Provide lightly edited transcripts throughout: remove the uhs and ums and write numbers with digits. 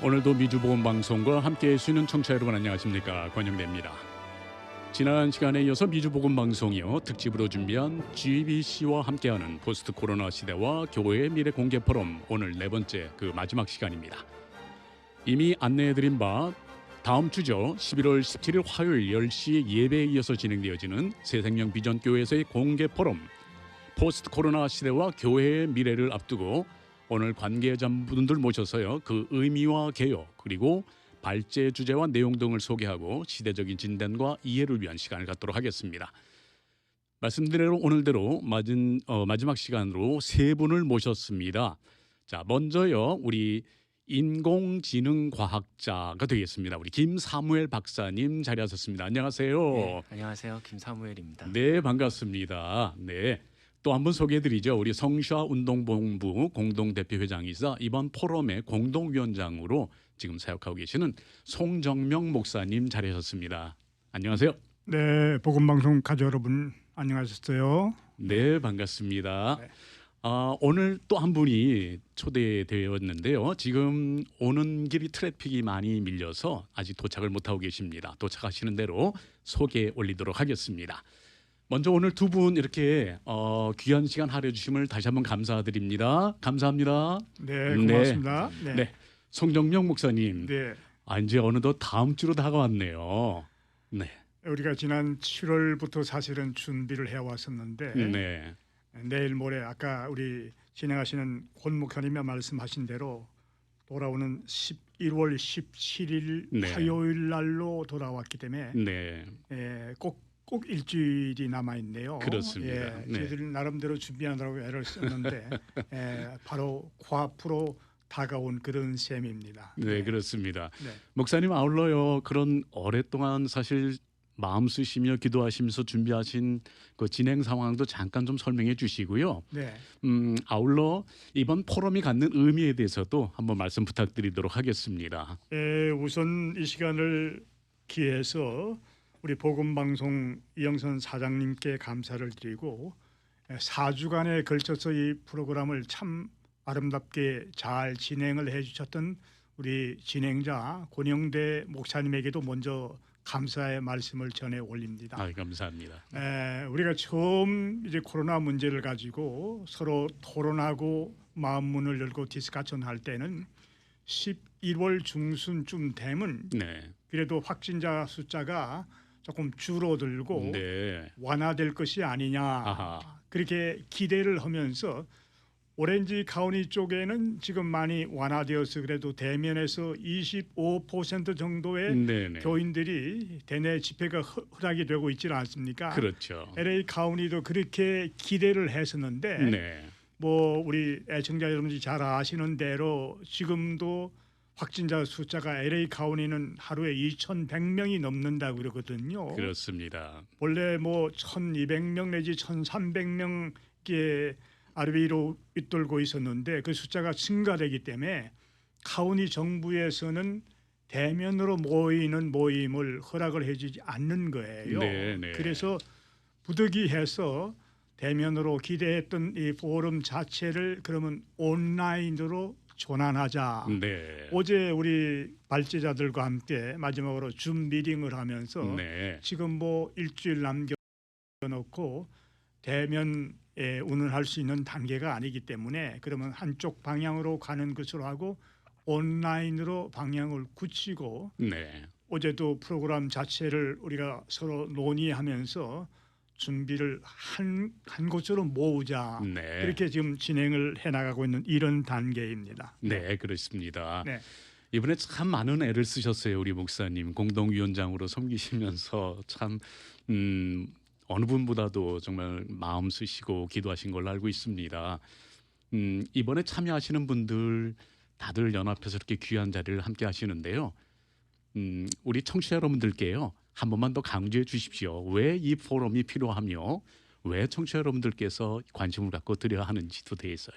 오늘도 미주보건방송과 함께해 주시는 청취자 여러분 안녕하십니까, 권영대입니다. 지난 시간에 이어서 미주보건방송이요 특집으로 준비한 GBC와 함께하는 포스트 코로나 시대와 교회의 미래 공개 포럼, 오늘 네 번째 마지막 시간입니다. 이미 안내해드린 바 다음 주죠, 11월 17일 화요일 10시 예배에 이어서 진행되어지는 새생명 비전교회에서의 공개 포럼, 포스트 코로나 시대와 교회의 미래를 앞두고 오늘 관계자분들 모셔서요, 그 의미와 개요 그리고 발제 주제와 내용 등을 소개하고 시대적인 진단과 이해를 위한 시간을 갖도록 하겠습니다. 말씀드린 대로 오늘대로 마지막 시간으로 세 분을 모셨습니다. 자, 먼저요, 우리 인공지능과학자가 되겠습니다. 우리 김사무엘 박사님 자리하셨습니다. 안녕하세요. 네, 안녕하세요. 김사무엘입니다. 네, 반갑습니다. 네. 또 한 번 소개해드리죠. 우리 성샤 운동본부 공동대표회장이자 이번 포럼의 공동위원장으로 지금 사역하고 계시는 송정명 목사님 자리하셨습니다. 안녕하세요. 네, 복음방송 가족 여러분 안녕하셨어요? 네, 반갑습니다. 네. 오늘 또 한 분이 초대되었는데요. 지금 오는 길이 트래픽이 많이 밀려서 아직 도착을 못하고 계십니다. 도착하시는 대로 소개 올리도록 하겠습니다. 먼저 오늘 두 분 이렇게 귀한 시간 할애주심을 다시 한번 감사드립니다. 감사합니다. 네, 고맙습니다. 네. 네. 송정명 목사님. 네. 이제 어느덧 다음 주로 다가왔네요. 네. 우리가 지난 7월부터 사실은 준비를 해왔었는데 네. 내일 모레 아까 우리 진행하시는 권 목사님이 말씀하신 대로 돌아오는 11월 17일 네. 화요일 날로 돌아왔기 때문에 네. 꼭 일주일이 남아 있네요. 그렇습니다. 네. 저희들 나름대로 준비하느라고 애를 썼는데 바로 코앞으로 다가온 그런 셈입니다. 네, 그렇습니다. 네. 목사님 아울러요, 그런 오랫동안 사실 마음 쓰시며 기도하시면서 준비하신 그 진행 상황도 잠깐 좀 설명해 주시고요. 네. 아울러 이번 포럼이 갖는 의미에 대해서도 한번 말씀 부탁드리도록 하겠습니다. 우선 이 시간을 기해서 우리 복음방송 이영선 사장님께 감사를 드리고 4주간에 걸쳐서 이 프로그램을 참 아름답게 잘 진행을 해주셨던 우리 진행자 권영대 목사님에게도 먼저 감사의 말씀을 전해 올립니다. 감사합니다. 우리가 처음 이제 코로나 문제를 가지고 서로 토론하고 마음 문을 열고 디스커션 할 때는 11월 중순쯤 되면 네. 그래도 확진자 숫자가 조금 줄어들고 네. 완화될 것이 아니냐, 아하. 그렇게 기대를 하면서 오렌지 카운티 쪽에는 지금 많이 완화되어서 그래도 대면에서 25% 정도의 네네. 교인들이 대내 집회가 허락이 되고 있지 않습니까? 그렇죠. LA 카운티도 그렇게 기대를 했었는데 네. 뭐 우리 애청자 여러분들이 잘 아시는 대로 지금도 확진자 숫자가 LA 카운티는 하루에 2,100명이 넘는다고 그러거든요. 그렇습니다. 원래 뭐 1,200명 내지 1,300명께 아르비로 윗돌고 있었는데 그 숫자가 증가되기 때문에 카운티 정부에서는 대면으로 모이는 모임을 허락을 해주지 않는 거예요. 네네. 그래서 부득이해서 대면으로 기대했던 이 포럼 자체를 그러면 온라인으로 전환하자. 네. 어제 우리 발제자들과 함께 마지막으로 줌 미팅을 하면서 네. 지금 뭐 일주일 남겨놓고 대면에 운운할 수 있는 단계가 아니기 때문에 그러면 한쪽 방향으로 가는 것으로 하고 온라인으로 방향을 굳히고 네. 어제도 프로그램 자체를 우리가 서로 논의하면서 준비를 한 곳으로 모으자. 네. 그렇게 지금 진행을 해나가고 있는 이런 단계입니다. 네, 그렇습니다. 네. 이번에 참 많은 애를 쓰셨어요, 우리 목사님. 공동위원장으로 섬기시면서 참 어느 분보다도 정말 마음 쓰시고 기도하신 걸로 알고 있습니다. 이번에 참여하시는 분들 다들 연합해서 이렇게 귀한 자리를 함께 하시는데요. 우리 청취자 여러분들께요, 한 번만 더 강조해 주십시오. 왜 이 포럼이 필요하며 왜 청취자 여러분들께서 관심을 갖고 드려야 하는지도 되어 있어요.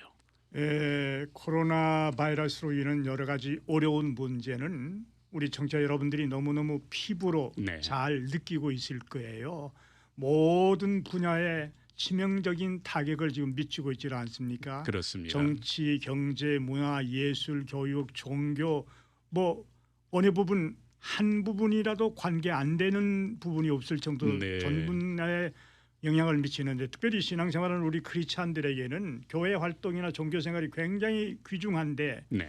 코로나 바이러스로 인한 여러 가지 어려운 문제는 우리 청취자 여러분들이 너무너무 피부로 네. 잘 느끼고 있을 거예요. 모든 분야에 치명적인 타격을 지금 미치고 있지 않습니까? 그렇습니다. 정치, 경제, 문화, 예술, 교육, 종교 뭐 어느 부분 한 부분이라도 관계 안 되는 부분이 없을 정도로 네. 전 분야에 영향을 미치는데 특별히 신앙생활은 우리 크리스찬들에게는 교회 활동이나 종교 생활이 굉장히 귀중한데 네.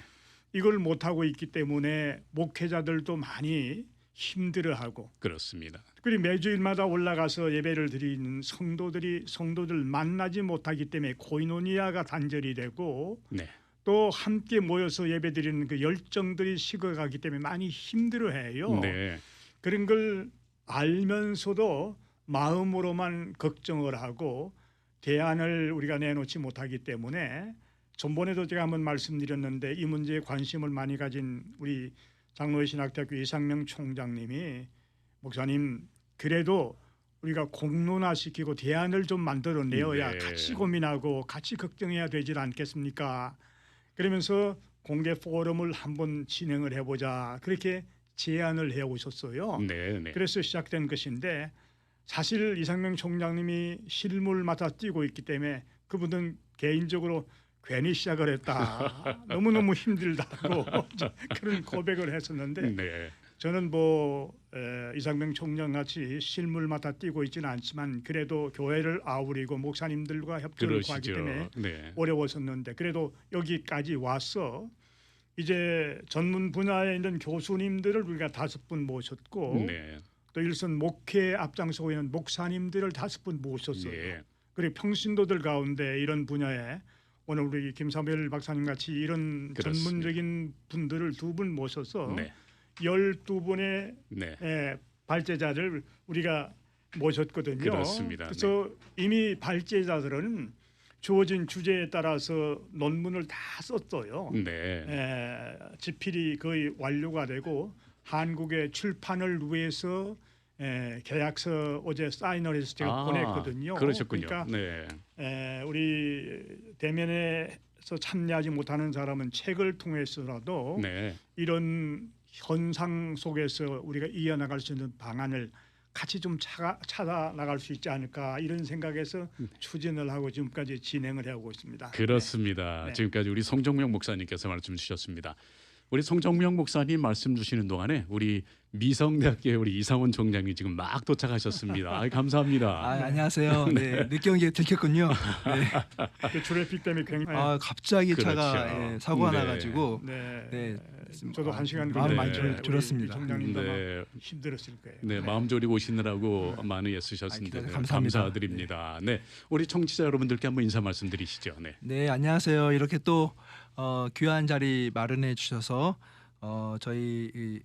이걸 못 하고 있기 때문에 목회자들도 많이 힘들어하고 그렇습니다. 특별히 매주일마다 올라가서 예배를 드리는 성도들 만나지 못하기 때문에 코이노니아가 단절이 되고 네. 또 함께 모여서 예배드리는 그 열정들이 식어가기 때문에 많이 힘들어해요. 네. 그런 걸 알면서도 마음으로만 걱정을 하고 대안을 우리가 내놓지 못하기 때문에 전번에도 제가 한번 말씀드렸는데 이 문제에 관심을 많이 가진 우리 장로회 신학대학교 이상명 총장님이 목사님 그래도 우리가 공론화시키고 대안을 좀 만들어내어야 네. 같이 고민하고 같이 걱정해야 되지 않겠습니까? 그러면서 공개 포럼을 한번 진행을 해보자 그렇게 제안을 해오셨어요. 네. 네. 그래서 시작된 것인데 사실 이상명 총장님이 실무를 맡아 뛰고 있기 때문에 그분은 개인적으로 괜히 시작을 했다. 너무너무 힘들다고 그런 고백을 했었는데 네. 저는 뭐 이상명 총장 같이 실무를 맡아 뛰고 있지는 않지만 그래도 교회를 아우리고 목사님들과 협조를 구하기 때문에 네. 어려웠었는데 그래도 여기까지 와서 이제 전문 분야에 있는 교수님들을 우리가 5분 모셨고 네. 또 일선 목회 앞장서고 있는 목사님들을 5분 모셨어요. 네. 그리고 평신도들 가운데 이런 분야에 오늘 우리 김사무엘 박사님 같이 이런 그렇습니다. 전문적인 분들을 2분 모셔서 네. 12분의 네. 발제자를 우리가 모셨거든요. 그렇습니다. 그래서 이미 발제자들은 주어진 주제에 따라서 논문을 다 썼어요. 네. 집필이 거의 완료가 되고 한국의 출판을 위해서 계약서 어제 사인을 해서 제가 보냈거든요. 그러셨군요. 그러니까 네. 우리 대면에서 참여하지 못하는 사람은 책을 통해서라도 네. 이런 현상 속에서 우리가 이어나갈 수 있는 방안을 같이 좀 찾아 나갈 수 있지 않을까 이런 생각에서 추진을 하고 지금까지 진행을 해오고 있습니다. 그렇습니다. 네. 지금까지 우리 송정명 목사님께서 말씀 주셨습니다. 우리 송정명 목사님 말씀 주시는 동안에 우리 미성대학교의 우리 이상원 총장이 지금 막 도착하셨습니다. 아이, 감사합니다. 안녕하세요. 네, 늦게 온 게 들켰군요. 네. 그 트래픽 때문에 굉장히 갑자기 차가 그렇죠. 사고가 네. 나가지고 네. 네, 저도 1시간 마음 많이 졸였습니다. 총장님도 네. 힘들었을 거예요. 네, 마음 졸이고 오시느라고 많은 애쓰셨는데 기다려, 감사합니다. 감사드립니다. 네, 우리 청취자 여러분들께 한번 인사 말씀드리시죠. 네, 네, 안녕하세요. 이렇게 또 귀한 자리 마련해 주셔서 저희 이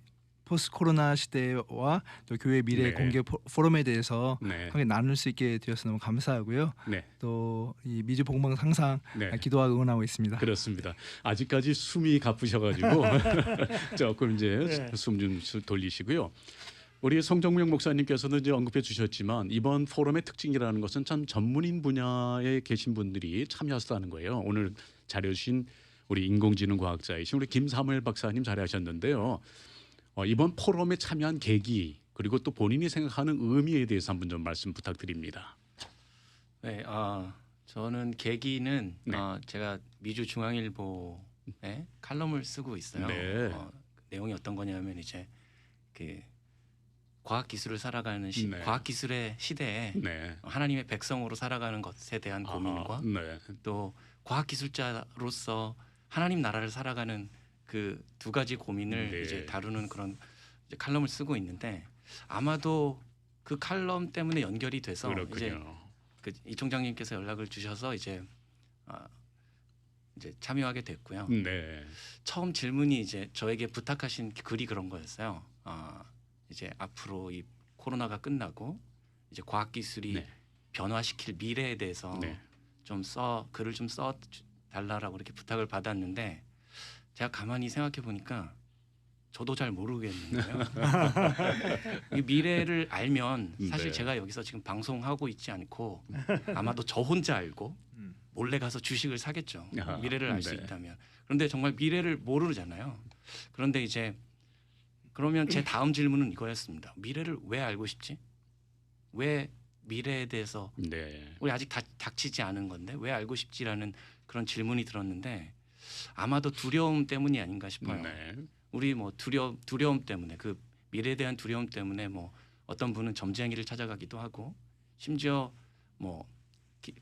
포스트 코로나 시대와 또 교회 미래 네. 공개 포럼에 대해서 네, 함께 나눌 수 있게 되어서 너무 감사하고요. 네, 또 이 미주 복음방 항상 네. 기도와 응원하고 있습니다. 그렇습니다. 아직까지 숨이 가쁘셔가지고 조금 이제 네. 숨 좀 돌리시고요. 우리 송정명 목사님께서는 이제 언급해 주셨지만 이번 포럼의 특징이라는 것은 참 전문인 분야에 계신 분들이 참여하셨다는 거예요. 오늘 자료 주신 우리 인공지능 과학자이신 우리 김사무엘 박사님 자리하셨는데요. 이번 포럼에 참여한 계기 그리고 또 본인이 생각하는 의미에 대해서 한번 좀 말씀 부탁드립니다. 네, 저는 계기는 네. 제가 미주 중앙일보에 칼럼을 쓰고 있어요. 네. 내용이 어떤 거냐면 이제 그 과학 기술을 살아가는 네. 과학 기술의 시대에 네. 하나님의 백성으로 살아가는 것에 대한 고민과 네. 또 과학 기술자로서 하나님 나라를 살아가는 그 2가지 고민을 네. 이제 다루는 그런 이제 칼럼을 쓰고 있는데 아마도 그 칼럼 때문에 연결이 돼서 이제 그렇군요. 이 총장님께서 연락을 주셔서 이제 참여하게 됐고요. 네. 처음 질문이 이제 저에게 부탁하신 글이 그런 거였어요. 이제 앞으로 이 코로나가 끝나고 이제 과학 기술이 네. 변화시킬 미래에 대해서 네. 글을 좀 써 달라라고 이렇게 부탁을 받았는데 제가 가만히 생각해 보니까 저도 잘 모르겠는 거예요. 이 미래를 알면 사실 네. 제가 여기서 지금 방송하고 있지 않고 아마도 저 혼자 알고 몰래 가서 주식을 사겠죠. 아하, 미래를 알 수 네. 있다면. 그런데 정말 미래를 모르잖아요. 그런데 이제 그러면 제 다음 질문은 이거였습니다. 미래를 왜 알고 싶지? 왜 미래에 대해서 네. 우리 아직 닥치지 않은 건데 왜 알고 싶지라는 그런 질문이 들었는데 아마도 두려움 때문이 아닌가 싶어요. 네. 우리 뭐 두려움 때문에 그 미래에 대한 두려움 때문에 뭐 어떤 분은 점쟁이를 찾아가기도 하고 심지어 뭐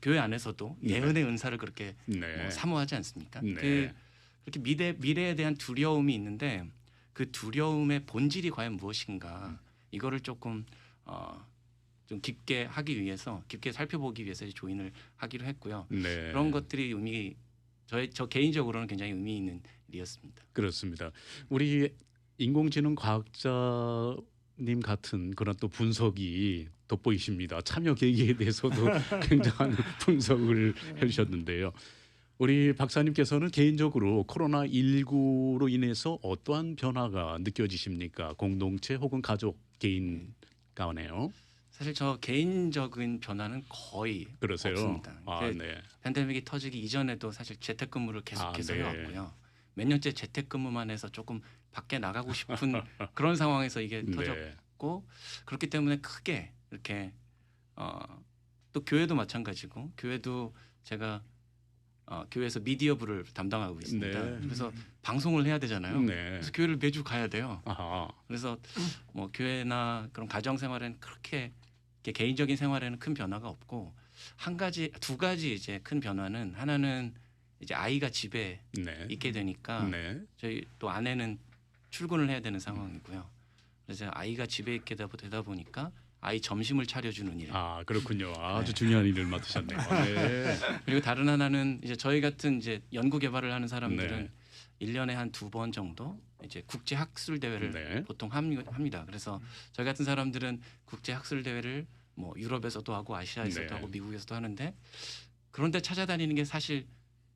교회 안에서도 예언의 은사를 그렇게 네. 뭐 사모하지 않습니까? 네. 그렇게 미래에 대한 두려움이 있는데 그 두려움의 본질이 과연 무엇인가 이거를 조금 좀 깊게 하기 위해서 깊게 살펴보기 위해서 이제 조인을 하기로 했고요. 네. 그런 것들이 저 개인적으로는 굉장히 의미 있는 일이었습니다. 그렇습니다. 우리 인공지능 과학자님 같은 그런 또 분석이 돋보이십니다. 참여 계기에 대해서도 굉장한 분석을 해주셨는데요. 우리 박사님께서는 개인적으로 코로나19로 인해서 어떠한 변화가 느껴지십니까? 공동체 혹은 가족, 개인 간에요. 사실 저 개인적인 변화는 거의 그러세요? 없습니다. 아, 네. 팬데믹이 터지기 이전에도 사실 재택근무를 계속해서 네. 해왔고요. 몇 년째 재택근무만 해서 조금 밖에 나가고 싶은 그런 상황에서 이게 네. 터졌고 그렇기 때문에 크게 이렇게 또 교회도 마찬가지고 교회도 제가 교회에서 미디어부를 담당하고 있습니다. 네. 그래서 방송을 해야 되잖아요. 네. 그래서 교회를 매주 가야 돼요. 아하. 그래서 뭐 교회나 그런 가정 생활에는 그렇게 이렇게 개인적인 생활에는 큰 변화가 없고 두 가지 이제 큰 변화는 하나는 이제 아이가 집에 네. 있게 되니까 네. 저희 또 아내는 출근을 해야 되는 상황이고요. 그래서 아이가 집에 있게 되다 보니까 아이 점심을 차려주는 일. 아, 그렇군요. 아주 네. 중요한 일을 맡으셨네요. 네. 그리고 다른 하나는 이제 저희 같은 이제 연구 개발을 하는 사람들은 네. 1년에 한 2번 정도 이제 국제 학술 대회를 네. 보통 합니다. 그래서 저희 같은 사람들은 국제 학술 대회를 뭐 유럽에서도 하고 아시아에서도 네. 하고 미국에서도 하는데 그런데 찾아다니는 게 사실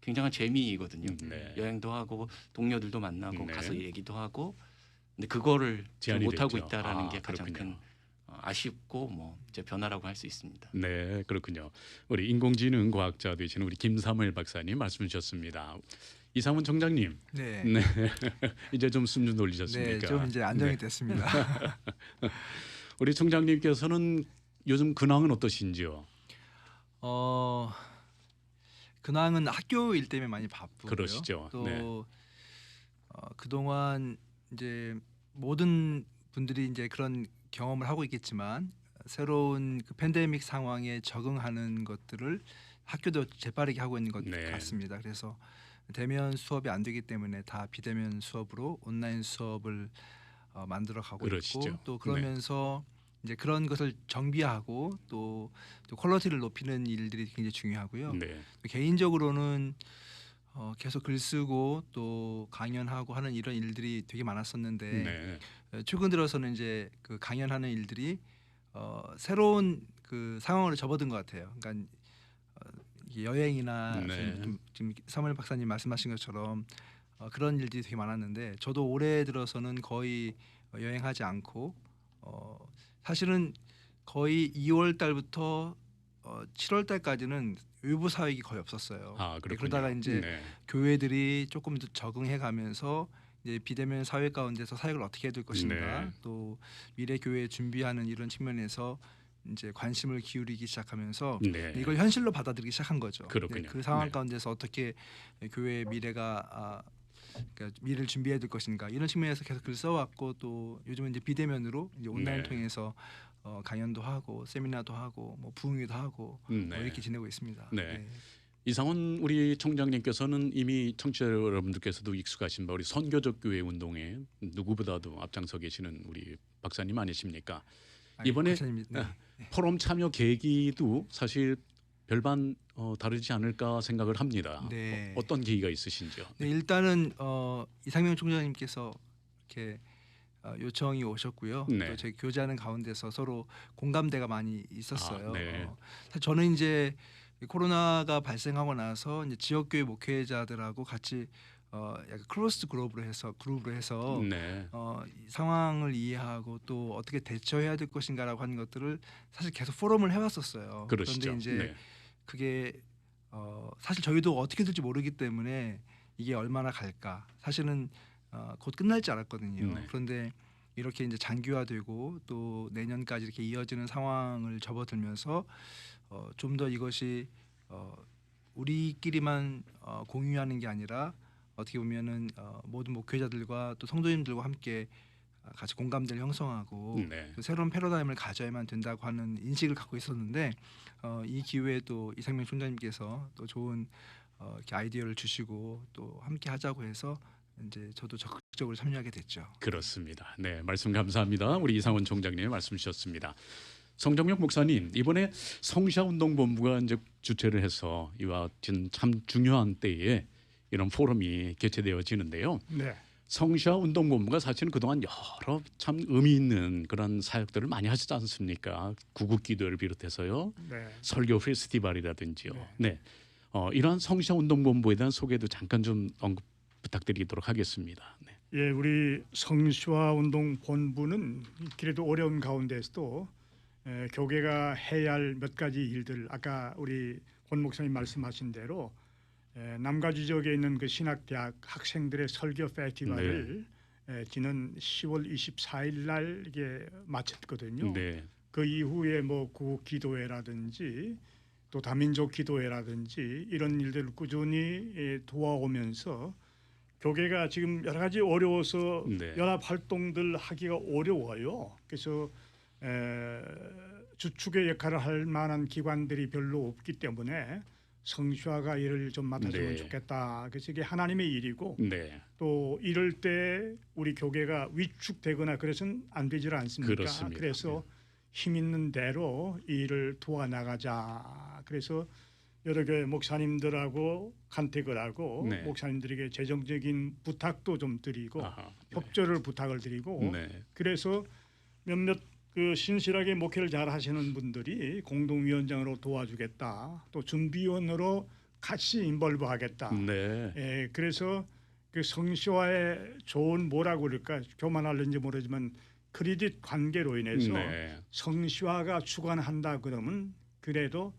굉장한 재미이거든요. 네. 여행도 하고 동료들도 만나고 네. 가서 얘기도 하고 근데 그거를 제한이 못 하고 됐죠. 있다라는 아, 게 가장 그렇군요. 큰 아쉽고 뭐 이제 변화라고 할 수 있습니다. 네, 그렇군요. 우리 인공지능 과학자 되시는 우리 김사무엘 박사님 말씀 주셨습니다. 이상훈 총장님, 네. 네, 이제 좀 숨 좀 네, 돌리셨습니까? 좀 이제 안정이 됐습니다. 우리 총장님께서는 요즘 근황은 어떠신지요? 근황은 학교 일 때문에 많이 바쁘고요. 그러시죠. 또 네. 그동안 이제 모든 분들이 이제 그런 경험을 하고 있겠지만 새로운 그 팬데믹 상황에 적응하는 것들을 학교도 재빠르게 하고 있는 것 네. 같습니다. 그래서 대면 수업이 안 되기 때문에 다 비대면 수업으로 온라인 수업을 만들어 가고 그러시죠. 있고 또 그러면서 이제 그런 것을 정비하고 또 퀄리티를 높이는 일들이 굉장히 중요하고요. 네. 또 개인적으로는 계속 글 쓰고 또 강연하고 하는 이런 일들이 되게 많았었는데 네. 최근 들어서는 이제 그 강연하는 일들이 새로운 그 상황으로 접어든 것 같아요. 그러니까 이게 여행이나 네. 지금 사무엘 박사님 말씀하신 것처럼 그런 일들이 되게 많았는데 저도 올해 들어서는 거의 여행하지 않고 사실은 거의 2월 달부터 7월 달까지는 외부 사역이 거의 없었어요. 아, 그렇군요. 그러다가 이제 네. 교회들이 조금 더 적응해 가면서 이제 비대면 사회 가운데서 사역을 어떻게 해야 될 것인가 네. 또 미래 교회 준비하는 이런 측면에서 이제 관심을 기울이기 시작하면서 네. 이걸 현실로 받아들이기 시작한 거죠. 그렇군요. 그 상황 네. 가운데서 어떻게 교회의 미래가 그러니까 미래를 준비해야 될 것인가 이런 측면에서 계속 글 써왔고 또 요즘은 이제 비대면으로 이제 온라인 네. 통해서 강연도 하고 세미나도 하고 뭐 부흥회도 하고 네. 이렇게 지내고 있습니다. 네. 이상훈 우리 총장님께서는 이미 청취자 여러분들께서도 익숙하신 바 우리 선교적 교회 운동에 누구보다도 앞장서 계시는 우리 박사님 아니십니까? 이번에 박사님, 네. 포럼 참여 계기도 사실 별반 다르지 않을까 생각을 합니다. 네. 어떤 계기가 있으신지요? 네, 일단은 이상명 총장님께서 이렇게 요청이 오셨고요. 네. 또 저희 교제하는 가운데서 서로 공감대가 많이 있었어요. 아, 네. 사실 저는 이제 코로나가 발생하고 나서 이제 지역교회 목회자들하고 같이 약간 크로스 그룹으로 해서 네. 이 상황을 이해하고 또 어떻게 대처해야 될 것인가라고 하는 것들을 사실 계속 포럼을 해왔었어요. 그러시죠. 그런데 이제 네. 그게 사실 저희도 어떻게 될지 모르기 때문에 이게 얼마나 갈까 사실은 곧 끝날 줄 알았거든요. 네. 그런데 이렇게 이제 장기화되고 또 내년까지 이렇게 이어지는 상황을 접어들면서 좀 더 이것이 우리끼리만 공유하는 게 아니라 어떻게 보면은 모든 목회자들과 또 성도님들과 함께 같이 공감대를 형성하고 네. 또 새로운 패러다임을 가져야만 된다고 하는 인식을 갖고 있었는데 이 기회에 또 이상명 총장님께서 또 좋은 이렇게 아이디어를 주시고 또 함께 하자고 해서 이제 저도 적극적으로 참여하게 됐죠. 그렇습니다. 네, 말씀 감사합니다. 우리 이상원 총장님 말씀 주셨습니다. 성정용 목사님, 이번에 성시아운동본부가 이제 주최를 해서 이와 같은 참 중요한 때에 이런 포럼이 개최되어지는데요. 네. 성시아운동본부가 사실은 그동안 여러 참 의미 있는 그런 사역들을 많이 하시지 않습니까? 구국기도를 비롯해서요, 네. 설교 페스티벌이라든지요. 네. 네, 이러한 성시아운동본부에 대한 소개도 잠깐 좀 언급 부탁드리도록 하겠습니다. 네. 예, 우리 성시화 운동 본부는 그래도 어려운 가운데서도 교계가 해야 할 몇 가지 일들, 아까 우리 권 목사님 말씀하신 대로 남가주 지역에 있는 그 신학대학 학생들의 설교 페스티벌을 지난 10월 24일 날 이게 마쳤거든요. 네. 그 이후에 뭐 구기도회라든지 또 다민족 기도회라든지 이런 일들을 꾸준히 도와오면서 교계가 지금 여러 가지 어려워서 네. 연합 활동들 하기가 어려워요. 그래서 주축의 역할을 할 만한 기관들이 별로 없기 때문에 성시화가 이를 좀 맡아주면 네. 좋겠다. 그래서 이게 하나님의 일이고 네. 또 이럴 때 우리 교계가 위축되거나 그래서는 안 되질 않습니까? 그렇습니다. 그래서 힘 있는 대로 이 일을 도와나가자. 그래서 여러 교회 목사님들하고 간택을 하고 네. 목사님들에게 재정적인 부탁도 좀 드리고 아하, 네. 협조를 부탁을 드리고 네. 그래서 몇몇 그 신실하게 목회를 잘 하시는 분들이 공동위원장으로 도와주겠다. 또 준비위원으로 같이 인벌브하겠다. 네. 예, 그래서 그 성시화의 좋은 뭐라고 그럴까 교만할는지 모르지만 크레딧 관계로 인해서 네. 성시화가 주관한다 그러면 그래도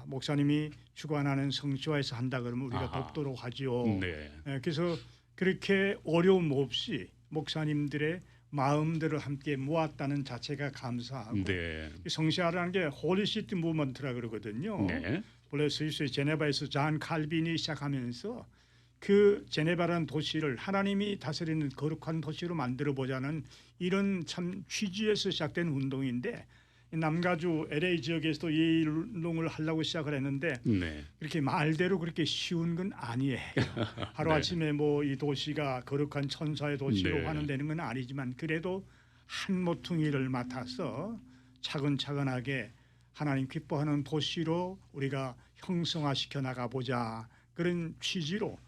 목사님이 주관하는 성시화에서 한다 그러면 우리가 아하. 돕도록 하지요. 네. 예, 그래서 그렇게 어려움 없이 목사님들의 마음들을 함께 모았다는 자체가 감사하고 네. 이 성시화라는 게 홀리시티 무브먼트라 그러거든요. 네. 원래 스위스의 제네바에서 잔 칼빈이 시작하면서 그 제네바라는 도시를 하나님이 다스리는 거룩한 도시로 만들어 보자는 이런 참 취지에서 시작된 운동인데 남가주 LA 지역에서도 이 운동을 하려고 시작을 했는데 네. 그렇게 말대로 그렇게 쉬운 건 아니에요. 하루 네. 아침에 뭐 이 도시가 거룩한 천사의 도시로 네. 환원되는 건 아니지만 그래도 한 모퉁이를 맡아서 차근차근하게 하나님 기뻐하는 도시로 우리가 형성화시켜 나가보자 그런 취지로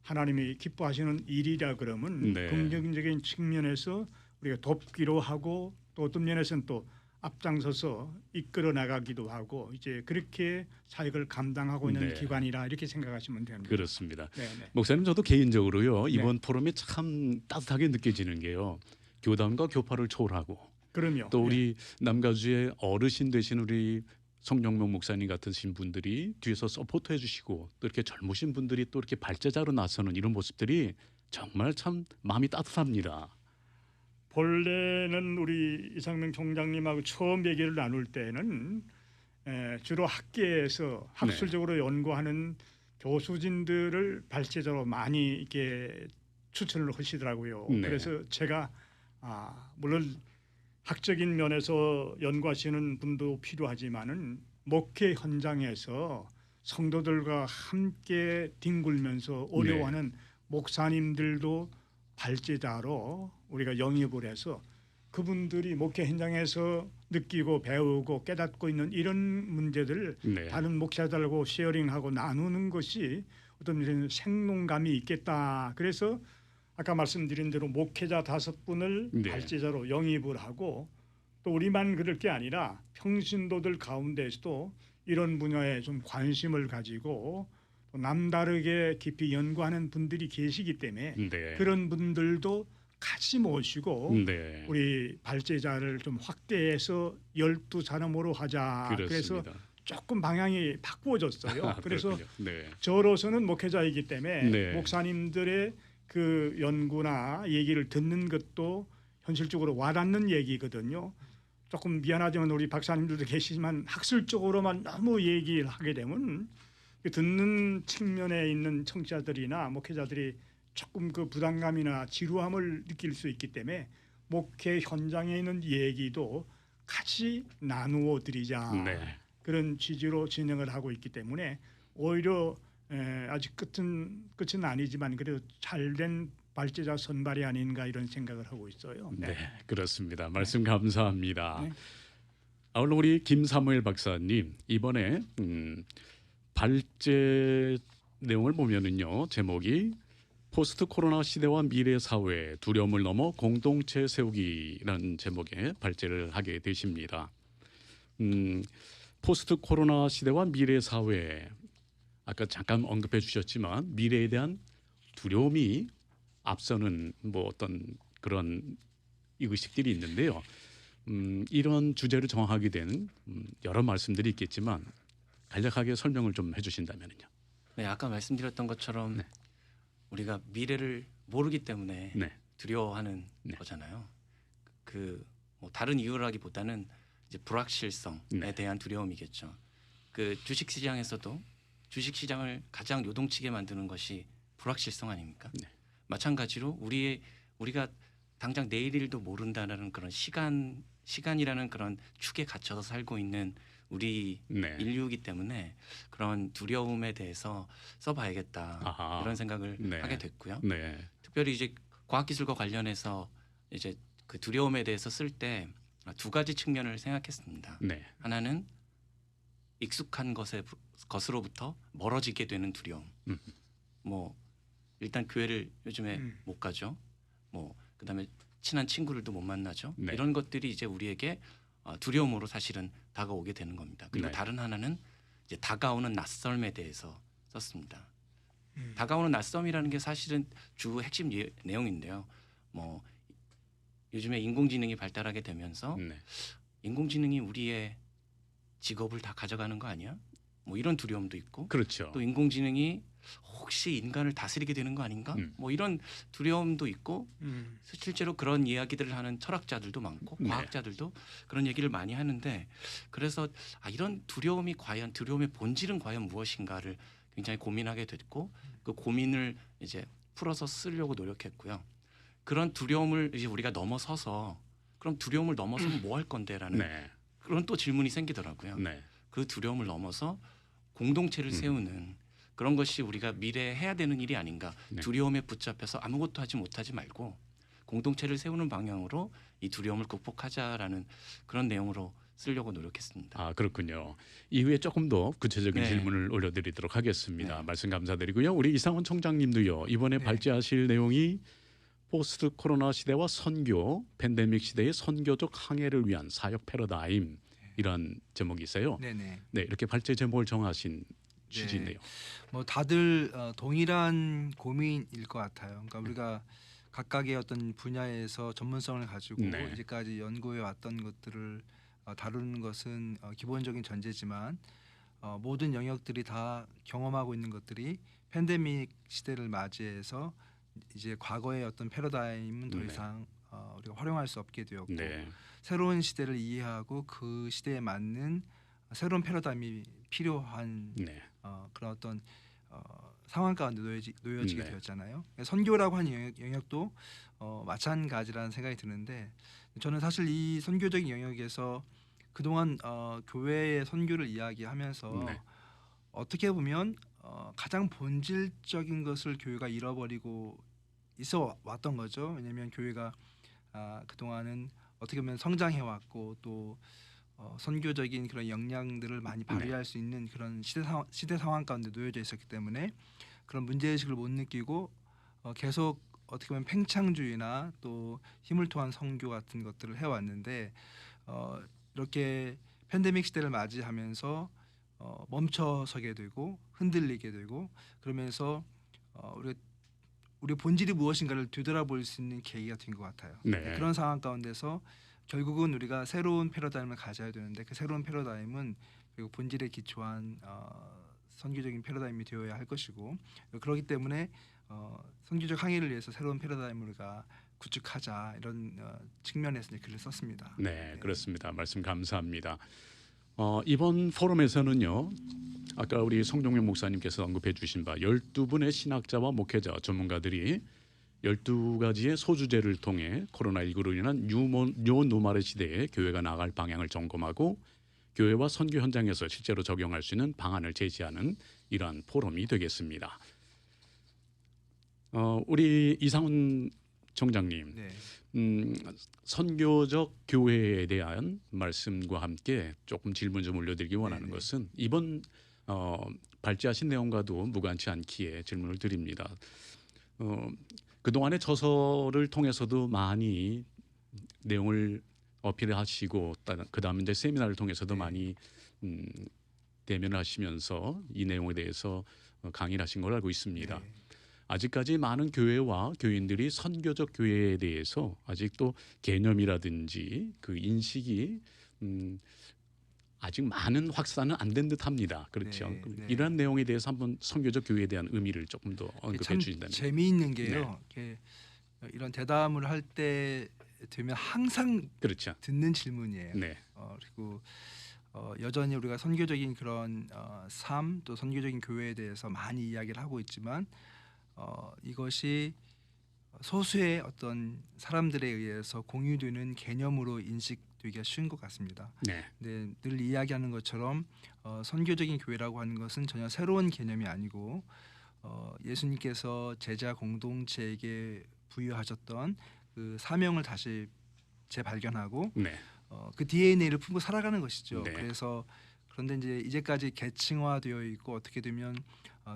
하나님이 기뻐하시는 일이라 그러면 네. 긍정적인 측면에서 우리가 돕기로 하고 또 어떤 면에서는 또 앞장서서 이끌어 나가기도 하고 이제 그렇게 사역을 감당하고 있는 네. 기관이라 이렇게 생각하시면 됩니다. 그렇습니다. 네네. 목사님 저도 개인적으로요 이번 포럼이 참 따뜻하게 느껴지는 게요 교단과 교파를 초월하고 그럼요. 또 우리 남가주의 어르신 되신 우리 성령명 목사님 같으신 분들이 뒤에서 서포트해 주시고 또 이렇게 젊으신 분들이 또 이렇게 발제자로 나서는 이런 모습들이 정말 참 마음이 따뜻합니다. 본래는 우리 이상명 총장님하고 처음 얘기를 나눌 때는 주로 학계에서 학술적으로 연구하는 교수진들을 발제자로 많이 이렇게 추천을 하시더라고요. 네. 그래서 제가 물론 학적인 면에서 연구하시는 분도 필요하지만은 목회 현장에서 성도들과 함께 뒹굴면서 어려워하는 목사님들도 발제자로 우리가 영입을 해서 그분들이 목회 현장에서 느끼고 배우고 깨닫고 있는 이런 문제들을 네. 다른 목사들하고 쉐어링하고 나누는 것이 어떤 이런 생동감이 있겠다. 그래서 아까 말씀드린 대로 목회자 5분을 네. 발제자로 영입을 하고 또 우리만 그럴 게 아니라 평신도들 가운데서도 이런 분야에 좀 관심을 가지고 또 남다르게 깊이 연구하는 분들이 계시기 때문에 네. 그런 분들도 같이 모시고 네. 우리 발제자를 좀 확대해서 12사람으로 하자. 그래서 그렇습니다. 조금 방향이 바꾸어졌어요. 그래서 그렇군요. 네. 저로서는 목회자이기 때문에 네. 목사님들의 그 연구나 얘기를 듣는 것도 현실적으로 와닿는 얘기거든요. 조금 미안하지만 우리 박사님들도 계시지만 학술적으로만 너무 얘기를 하게 되면 듣는 측면에 있는 청취자들이나 목회자들이 조금 그 부담감이나 지루함을 느낄 수 있기 때문에 목회 현장에 있는 얘기도 같이 나누어 드리자 네. 그런 취지로 진행을 하고 있기 때문에 오히려 아직 끝은 아니지만 그래도 잘된 발제자 선발이 아닌가 이런 생각을 하고 있어요. 네, 그렇습니다. 말씀 감사합니다. 네. 아울러 우리 김사무엘 박사님 이번에 발제 내용을 보면은요 제목이 포스트 코로나 시대와 미래 사회 두려움을 넘어 공동체 세우기라는 제목의 발제를 하게 되십니다. 포스트 코로나 시대와 미래 사회 아까 잠깐 언급해 주셨지만 미래에 대한 두려움이 앞서는 뭐 어떤 그런 의식들이 있는데요. 이런 주제를 정하게 된 여러 말씀들이 있겠지만 간략하게 설명을 좀 해주신다면요. 네, 아까 말씀드렸던 것처럼 네. 우리가 미래를 모르기 때문에 네, 두려워하는 네. 거잖아요. 뭐 다른 이유라기보다는 이제 불확실성에 네. 대한 두려움이겠죠. 그 주식 시장에서도 주식 시장을 가장 요동치게 만드는 것이 불확실성 아닙니까? 네. 마찬가지로 우리가 당장 내일 일도 모른다는 그런 시간이라는 그런 축에 갇혀서 살고 있는 우리 네. 인류이기 때문에 그런 두려움에 대해서 써봐야겠다 아하. 이런 생각을 네. 하게 됐고요. 네, 특별히 이제 과학기술과 관련해서 이제 그 두려움에 대해서 쓸 때 두 가지 측면을 생각했습니다. 네, 하나는 익숙한 것으로부터 멀어지게 되는 두려움. 음. 뭐 일단 교회를 요즘에 못 가죠. 뭐 그다음에 친한 친구들도 못 만나죠. 네. 이런 것들이 이제 우리에게 두려움으로 사실은 다가오게 되는 겁니다. 그리고 네. 다른 하나는 이제 다가오는 낯설음에 대해서 썼습니다. 다가오는 낯섦이라는 게 사실은 주 핵심 내용인데요. 뭐 요즘에 인공지능이 발달하게 되면서 네, 인공지능이 우리의 직업을 다 가져가는 거 아니야? 뭐 이런 두려움도 있고 그렇죠. 또 인공지능이 혹시 인간을 다스리게 되는 거 아닌가? 뭐 이런 두려움도 있고 실제로 그런 이야기들을 하는 철학자들도 많고 네. 과학자들도 그런 얘기를 많이 하는데 그래서 이런 두려움이 과연 두려움의 본질은 과연 무엇인가를 굉장히 고민하게 됐고 그 고민을 이제 풀어서 쓰려고 노력했고요. 그런 두려움을 이제 우리가 넘어서서 그럼 두려움을 넘어서면 뭐 할 건데라는 네, 그런 또 질문이 생기더라고요. 네, 그 두려움을 넘어서 공동체를 세우는 그런 것이 우리가 미래에 해야 되는 일이 아닌가. 네. 두려움에 붙잡혀서 아무것도 하지 못하지 말고 공동체를 세우는 방향으로 이 두려움을 극복하자라는 그런 내용으로 쓰려고 노력했습니다. 아 그렇군요. 이후에 조금 더 구체적인 네. 질문을 올려드리도록 하겠습니다. 네. 말씀 감사드리고요. 우리 이상원 총장님도요. 이번에 네. 발제하실 내용이 포스트 코로나 시대와 선교, 팬데믹 시대의 선교적 항해를 위한 사역 패러다임 이런 제목이 있어요. 네네. 네, 이렇게 발제 제목을 정하신 취지네요. 뭐 다들 동일한 고민일 것 같아요. 그러니까 우리가 각각의 어떤 분야에서 전문성을 가지고 네. 이제까지 연구해 왔던 것들을 다루는 것은 기본적인 전제지만 모든 영역들이 다 경험하고 있는 것들이 팬데믹 시대를 맞이해서 이제 과거의 어떤 패러다임은 더 네. 이상 우리가 활용할 수 없게 되었고 네, 새로운 시대를 이해하고 그 시대에 맞는 새로운 패러다임이 필요한 네, 그런 어떤 상황 가운데 놓여지게 네. 되었잖아요. 선교라고 하는 영역도 마찬가지라는 생각이 드는데 저는 사실 이 선교적인 영역에서 그동안 교회의 선교를 이야기하면서 네. 어떻게 보면 가장 본질적인 것을 교회가 잃어버리고 있어 왔던 거죠. 왜냐하면 교회가 그동안은 어떻게 보면 성장해 왔고 또 선교적인 그런 역량들을 많이 발휘할 수 있는 그런 시대 상황 가운데 놓여져 있었기 때문에 그런 문제의식을 못 느끼고 계속 어떻게 보면 팽창주의나 또 힘을 토한 선교 같은 것들을 해왔는데 이렇게 팬데믹 시대를 맞이하면서 멈춰서게 되고 흔들리게 되고 그러면서 우리 본질이 무엇인가를 되돌아볼 수 있는 계기가 된 것 같아요. 네. 그런 상황 가운데서 결국은 우리가 새로운 패러다임을 가져야 되는데 그 새로운 패러다임은 그리고 본질에 기초한 선교적인 패러다임이 되어야 할 것이고 그렇기 때문에 선교적 항해를 위해서 새로운 패러다임을 우리가 구축하자 이런 측면에서 이제 글을 썼습니다. 네, 그렇습니다. 말씀 감사합니다. 이번 포럼에서는요. 아까 우리 송종명 목사님께서 언급해 주신 바 12분의 신학자와 목회자 전문가들이 12가지의 소주제를 통해 코로나19로 인한 뉴노멀의 시대에 교회가 나아갈 방향을 점검하고 교회와 선교 현장에서 실제로 적용할 수 있는 방안을 제시하는 이러한 포럼이 되겠습니다. 우리 이상훈 청장님, 네. 선교적 교회에 대한 말씀과 함께 조금 질문 좀 올려드리기 원하는 네네. 것은 이번 발제하신 내용과도 무관치 않기에 질문을 드립니다. 그동안의 저서를 통해서도 많이 내용을 어필하시고 그다음에 이제 세미나를 통해서도 네. 많이 대면을 하시면서 이 내용에 대해서 강의를 하신 걸로 알고 있습니다. 네. 아직까지 많은 교회와 교인들이 선교적 교회에 대해서 아직도 개념이라든지 그 인식이 아직 많은 확산은 안 된 듯합니다. 그렇죠. 네, 네. 이러한 내용에 대해서 한번 선교적 교회에 대한 의미를 조금 더 언급해 참 주신다면. 재미있는 게요. 이렇게 이런 대담을 할 때 되면 항상 그렇죠. 듣는 질문이에요. 네, 그리고 여전히 우리가 선교적인 그런 삶 또 선교적인 교회에 대해서 많이 이야기를 하고 있지만 이것이 소수의 어떤 사람들에 의해서 공유되는 개념으로 인식되기가 쉬운 것 같습니다. 네, 근데 늘 이야기하는 것처럼 선교적인 교회라고 하는 것은 전혀 새로운 개념이 아니고 예수님께서 제자 공동체에게 부여하셨던 그 사명을 다시 재발견하고 네, 그 DNA를 품고 살아가는 것이죠. 네. 그래서 그런데 이제까지 계층화되어 있고 어떻게 되면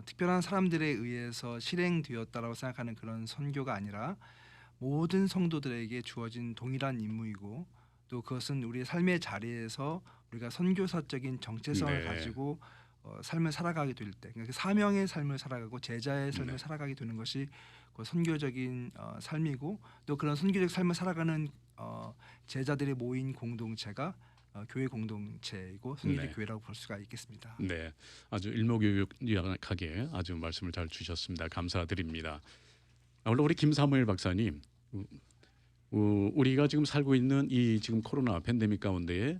특별한 사람들에 의해서 실행되었다라고 생각하는 그런 선교가 아니라 모든 성도들에게 주어진 동일한 임무이고 또 그것은 우리의 삶의 자리에서 우리가 선교사적인 정체성을 네. 가지고 삶을 살아가게 될 때, 그러니까 사명의 삶을 살아가고 제자의 삶을 네. 살아가게 되는 것이 그 선교적인 삶이고 또 그런 선교적 삶을 살아가는 제자들이 모인 공동체가 교회 공동체이고 선교적 네. 교회라고 볼 수가 있겠습니다. 네, 아주 일목요연하게 아주 말씀을 잘 주셨습니다. 감사드립니다. 원래 우리 김사무엘 박사님, 우리가 지금 살고 있는 이 지금 코로나 팬데믹 가운데에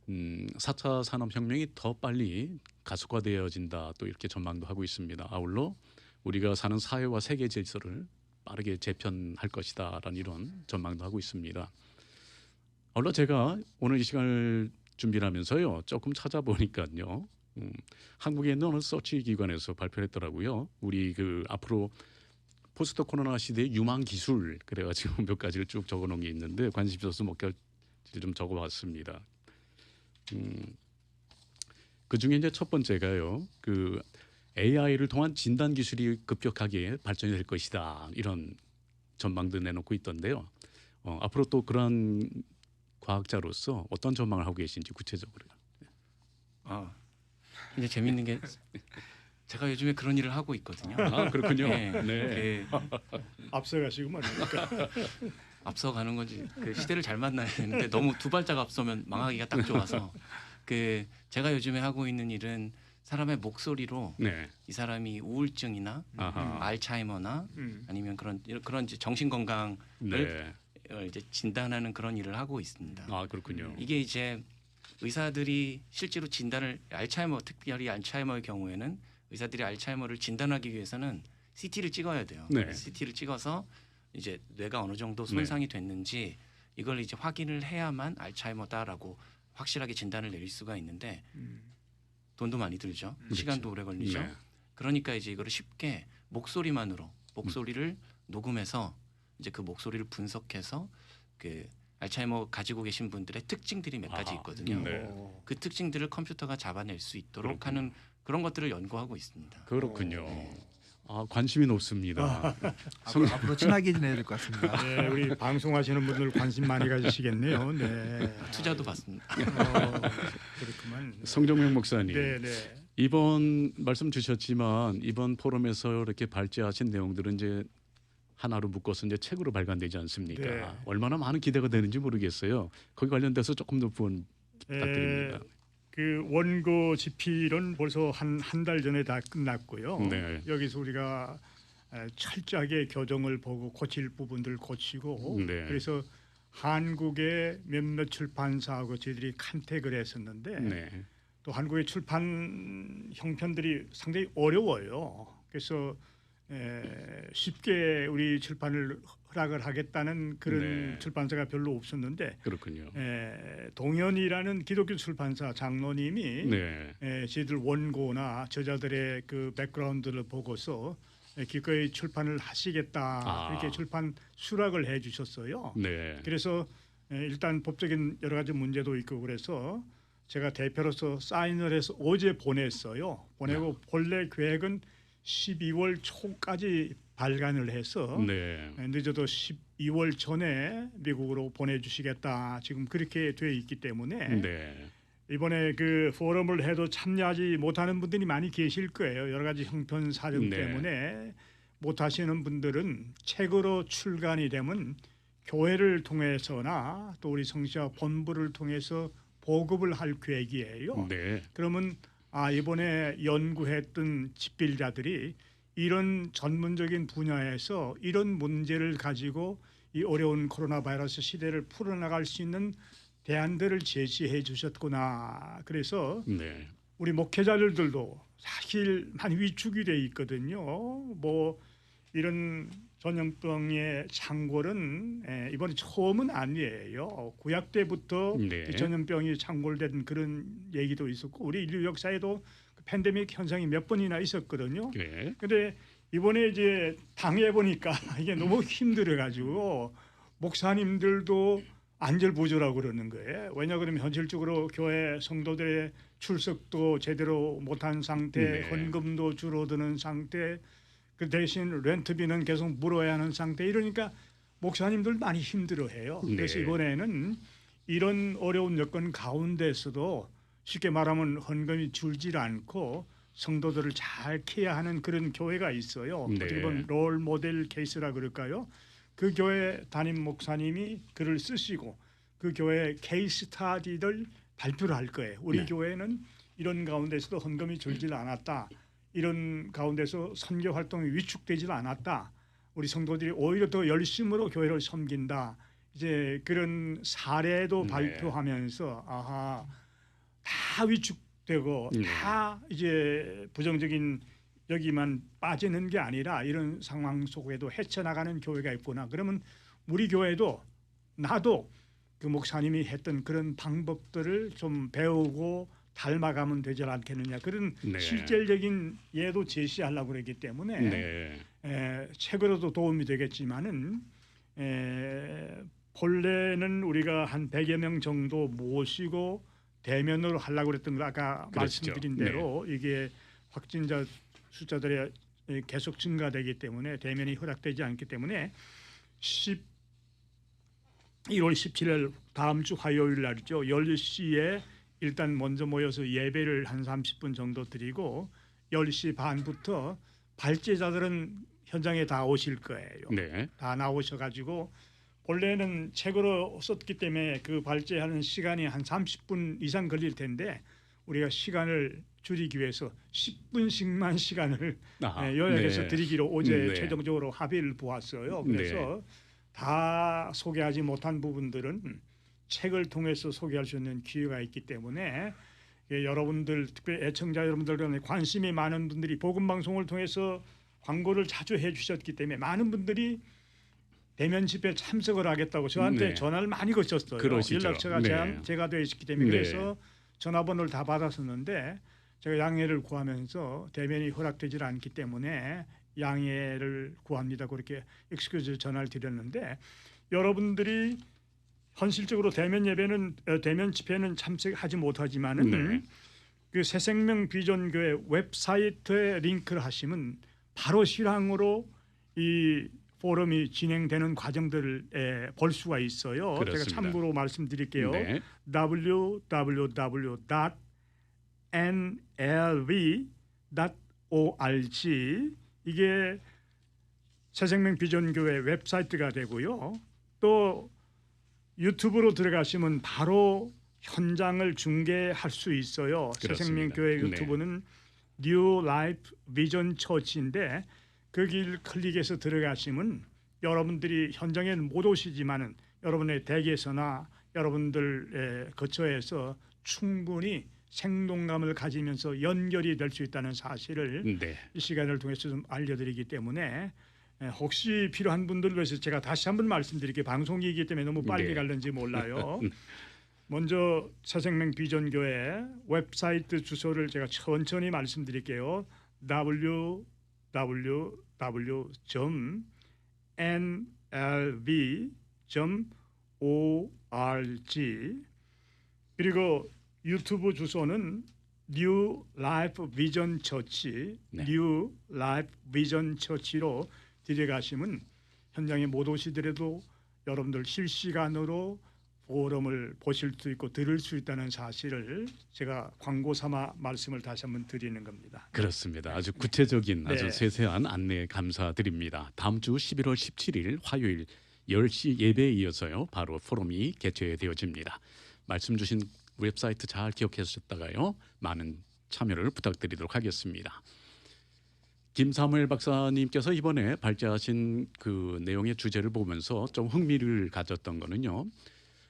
4차 산업혁명이 더 빨리 가속화되어진다 또 이렇게 전망도 하고 있습니다. 아울러 우리가 사는 사회와 세계 질서를 빠르게 재편할 것이다라는 이런 전망도 하고 있습니다. 아울러 제가 오늘 이 시간을 준비를 하면서요 조금 찾아보니까요 한국에 있는 어느 서치 기관에서 발표했더라고요. 우리 그 앞으로 포스트 코로나 시대의 유망 기술 그래가지고 몇 가지를 쭉 적어놓은 게 있는데 관심 있어서 몇 가지를 좀 적어봤습니다. 그 중에 이제 첫 번째가요. 그 AI를 통한 진단 기술이 급격하게 발전이 될 것이다. 이런 전망도 내놓고 있던데요. 앞으로 또 그런 과학자로서 어떤 전망을 하고 계신지 구체적으로. 이제 재밌는 게 제가 요즘에 그런 일을 하고 있거든요. 아 그렇군요. 네. 네. 앞서가시고 말입니까? 앞서가는 건지 그 시대를 잘 만나야 되는데 너무 두 발짝 앞서면 망하기가 딱 좋아서 그 제가 요즘에 하고 있는 일은 사람의 목소리로 네. 이 사람이 우울증이나 아하. 알츠하이머나 음. 아니면 그런 이제 정신 건강을 네. 이제 진단하는 그런 일을 하고 있습니다. 아 그렇군요. 이게 이제 의사들이 실제로 진단을 특별히 알츠하이머의 경우에는 의사들이 알츠하이머를 진단하기 위해서는 CT를 찍어야 돼요. 네. CT를 찍어서 이제 뇌가 어느 정도 손상이 됐는지 이걸 이제 확인을 해야만 알츠하이머다라고 확실하게 진단을 내릴 수가 있는데 돈도 많이 들죠. 시간도 오래 걸리죠. 네. 그러니까 이제 이거를 쉽게 목소리를 녹음해서 이제 그 목소리를 분석해서 그 알츠하이머 가지고 계신 분들의 특징들이 몇 가지 아하. 있거든요. 네. 그 특징들을 컴퓨터가 잡아낼 수 있도록 그렇군요. 하는 그런 것들을 연구하고 있습니다. 그렇군요. 아 관심이 높습니다. 앞으로 친하게 지내야 될 것 같습니다. 네, 우리 방송하시는 분들 관심 많이 가지시겠네요. 네. 투자도 받습니다. 그렇구만. 성종명 목사님. 네, 네. 이번 말씀 주셨지만 이번 포럼에서 이렇게 발제하신 내용들은 이제 하나로 묶어서 이제 책으로 발간되지 않습니까? 네. 얼마나 많은 기대가 되는지 모르겠어요. 거기 관련돼서 조금 더 부연 부탁드립니다. 그 원고 집필은 벌써 한 달 전에 다 끝났고요. 네. 여기서 우리가 철저하게 교정을 보고 고칠 부분들 고치고 네. 그래서 한국의 몇몇 출판사하고 저희들이 컨택을 했었는데 네. 또 한국의 출판 형편들이 상당히 어려워요. 그래서 쉽게 우리 출판을 허락을 하겠다는 그런 네. 출판사가 별로 없었는데 그렇군요. 동현이라는 기독교 출판사 장로님이 네. 저희들 원고나 저자들의 그 백그라운드를 보고서 기꺼이 출판을 하시겠다 이렇게 출판 수락을 해주셨어요. 네. 그래서 일단 법적인 여러 가지 문제도 있고 그래서 제가 대표로서 사인을 해서 어제 보냈어요. 보내고 본래 계획은 12월 초까지 발간을 해서 네. 늦어도 12월 전에 미국으로 보내주시겠다. 지금 그렇게 돼 있기 때문에 네. 이번에 그 포럼을 해도 참여하지 못하는 분들이 많이 계실 거예요. 여러 가지 형편 사정 네. 때문에 못하시는 분들은 책으로 출간이 되면 교회를 통해서나 또 우리 성시와 본부를 통해서 보급을 할 계획이에요. 네. 그러면 이번에 연구했던 집필자들이 이런 전문적인 분야에서 이런 문제를 가지고 이 어려운 코로나 바이러스 시대를 풀어나갈 수 있는 대안들을 제시해 주셨구나. 그래서 네. 우리 목회자들도 사실 많이 위축이 돼 있거든요. 뭐 이런 전염병의 창궐은 이번에 처음은 아니에요. 구약 때부터 네. 이 전염병이 창궐된 그런 얘기도 있었고 우리 인류 역사에도 팬데믹 현상이 몇 번이나 있었거든요. 네. 근데 이번에 이제 당해 보니까 이게 너무 힘들어 가지고 목사님들도 안절부절하고 그러는 거예요. 왜냐 그러면 현실적으로 교회 성도들의 출석도 제대로 못한 상태, 네. 헌금도 줄어드는 상태, 그 대신 렌트비는 계속 물어야 하는 상태. 이러니까 목사님들 많이 힘들어해요. 그래서 네. 이번에는 이런 어려운 여건 가운데서도 쉽게 말하면 헌금이 줄질 않고 성도들을 잘 케어하는 그런 교회가 있어요. 네. 어떻게 보면 롤 모델 케이스라 그럴까요? 그 교회 담임 목사님이 글을 쓰시고 그 교회 케이스 스타디를 발표를 할 거예요. 우리 네. 교회는 이런 가운데서도 헌금이 줄질 않았다. 이런 가운데서 선교 활동이 위축되질 않았다. 우리 성도들이 오히려 더 열심으로 교회를 섬긴다. 이제 그런 사례도 네. 발표하면서 다 위축되고 네. 다 이제 부정적인 여기만 빠지는 게 아니라 이런 상황 속에도 헤쳐나가는 교회가 있구나. 그러면 우리 교회도 나도 그 목사님이 했던 그런 방법들을 좀 배우고 닮아가면 되지 않겠느냐. 그런 네. 실질적인 예도 제시하려고 그러기 때문에 네. 책으로도 도움이 되겠지만은 본래는 우리가 한 100여 명 정도 모시고 대면으로 하려고 그랬던 거 아까 그렇죠. 말씀드린 대로 이게 확진자 숫자들이 계속 증가되기 때문에 대면이 허락되지 않기 때문에 1월 17일 다음 주 화요일 날이죠. 10시에 일단 먼저 모여서 예배를 한 30분 정도 드리고 10시 반부터 발제자들은 현장에 다 오실 거예요. 네. 다 나오셔가지고 원래는 책으로 썼기 때문에 그 발제하는 시간이 한 30분 이상 걸릴 텐데 우리가 시간을 줄이기 위해서 10분씩만 시간을 요약해서 네. 드리기로 어제 네. 최종적으로 합의를 보았어요. 그래서 다 소개하지 못한 부분들은 책을 통해서 소개할 수 있는 기회가 있기 때문에 여러분들 특별히 애청자 여러분들 간에 관심이 많은 분들이 복음 방송을 통해서 광고를 자주 해주셨기 때문에 많은 분들이 대면 집회에 참석을 하겠다고 저한테 네. 전화를 많이 거쳤어요. 그러시죠. 연락처가 네. 제가 되어 있기 때문에 네. 그래서 전화번호를 다 받았었는데 제가 양해를 구하면서 대면이 허락되질 않기 때문에 양해를 구합니다. 그렇게 익스큐즈 전화를 드렸는데 여러분들이 현실적으로 대면 예배는 대면 집회는 참석하지 못하지만은 네. 그 새생명 비전교회 웹사이트에 링크를 하시면 바로 실황으로 이 포럼이 진행되는 과정들을 볼 수가 있어요. 그렇습니다. 제가 참고로 말씀드릴게요. 네. www.nlv.org 이게 새생명 비전교회 웹사이트가 되고요. 또 유튜브로 들어가시면 바로 현장을 중계할 수 있어요. 그렇습니다. 새생명교회 유튜브는 New Life Vision Church인데 거기를 클릭해서 들어가시면 여러분들이 현장에는 못 오시지만은 여러분의 댁에서나 여러분들의 거처에서 충분히 생동감을 가지면서 연결이 될 수 있다는 사실을 네. 이 시간을 통해서 좀 알려드리기 때문에 혹시 필요한 분들을 위해서 제가 다시 한번 말씀드릴게요. 방송이기 때문에 너무 빨리 네. 갈는지 몰라요. 먼저 새생명 비전교회 웹사이트 주소를 제가 천천히 말씀드릴게요. www.nlv.org 그리고 유튜브 주소는 New Life Vision Church, 네. New Life Vision Church로 들어가시면 현장에 못 오시더라도 여러분들 실시간으로 포럼을 보실 수 있고 들을 수 있다는 사실을 제가 광고 삼아 말씀을 다시 한번 드리는 겁니다. 그렇습니다. 아주 구체적인 아주 네. 세세한 안내 감사드립니다. 다음 주 11월 17일 화요일 10시 예배에 이어서요. 바로 포럼이 개최되어집니다. 말씀 주신 웹사이트 잘 기억해 주셨다가요. 많은 참여를 부탁드리도록 하겠습니다. 김사무엘 박사님께서 이번에 발제하신 그 내용의 주제를 보면서 좀 흥미를 가졌던 거는요.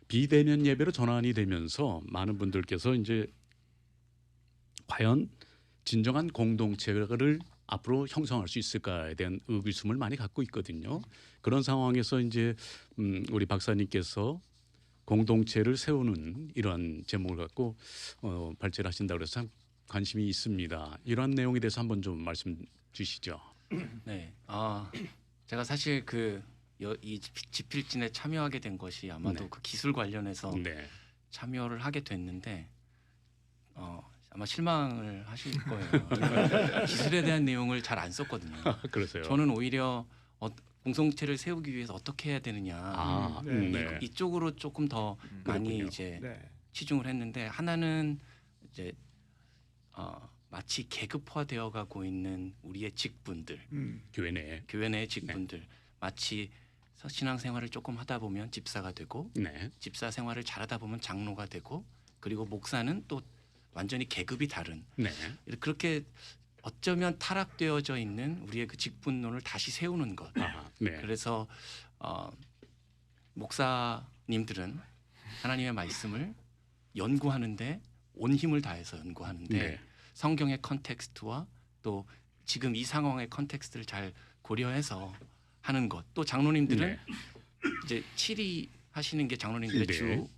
비대면 예배로 전환이 되면서 많은 분들께서 이제 과연 진정한 공동체를 앞으로 형성할 수 있을까에 대한 의구심을 많이 갖고 있거든요. 그런 상황에서 이제 우리 박사님께서 공동체를 세우는 이러한 제목을 갖고 발제를 하신다고 해서 참 관심이 있습니다. 이러한 내용에 대해서 한번 좀 말씀 주시죠. 네. 제가 사실 이 집필진에 참여하게 된 것이 아마도 네. 그 기술 관련해서 네. 참여를 하게 됐는데 아마 실망을 하실 거예요. 기술에 대한 내용을 잘 안 썼거든요. 그러세요. 저는 오히려 공동체를 세우기 위해서 어떻게 해야 되느냐 네. 이쪽으로 조금 더 많이 그렇군요. 이제 네. 치중을 했는데 하나는 이제 마치 계급화되어 가고 있는 우리의 직분들, 교회 내에. 교회 내의 직분들, 마치 신앙생활을 조금 하다 보면 집사가 되고 네. 집사 생활을 잘하다 보면 장로가 되고 그리고 목사는 또 완전히 계급이 다른 네. 그렇게 어쩌면 타락되어져 있는 우리의 그 직분론을 다시 세우는 것. 네. 그래서 목사님들은 하나님의 말씀을 연구하는데 온 힘을 다해서 연구하는데 네. 성경의 컨텍스트와 또 지금 이 상황의 컨텍스트를 잘 고려해서 하는 것. 또 장로님들은 네. 이제 7위 하시는 게 장로님들의 네. 주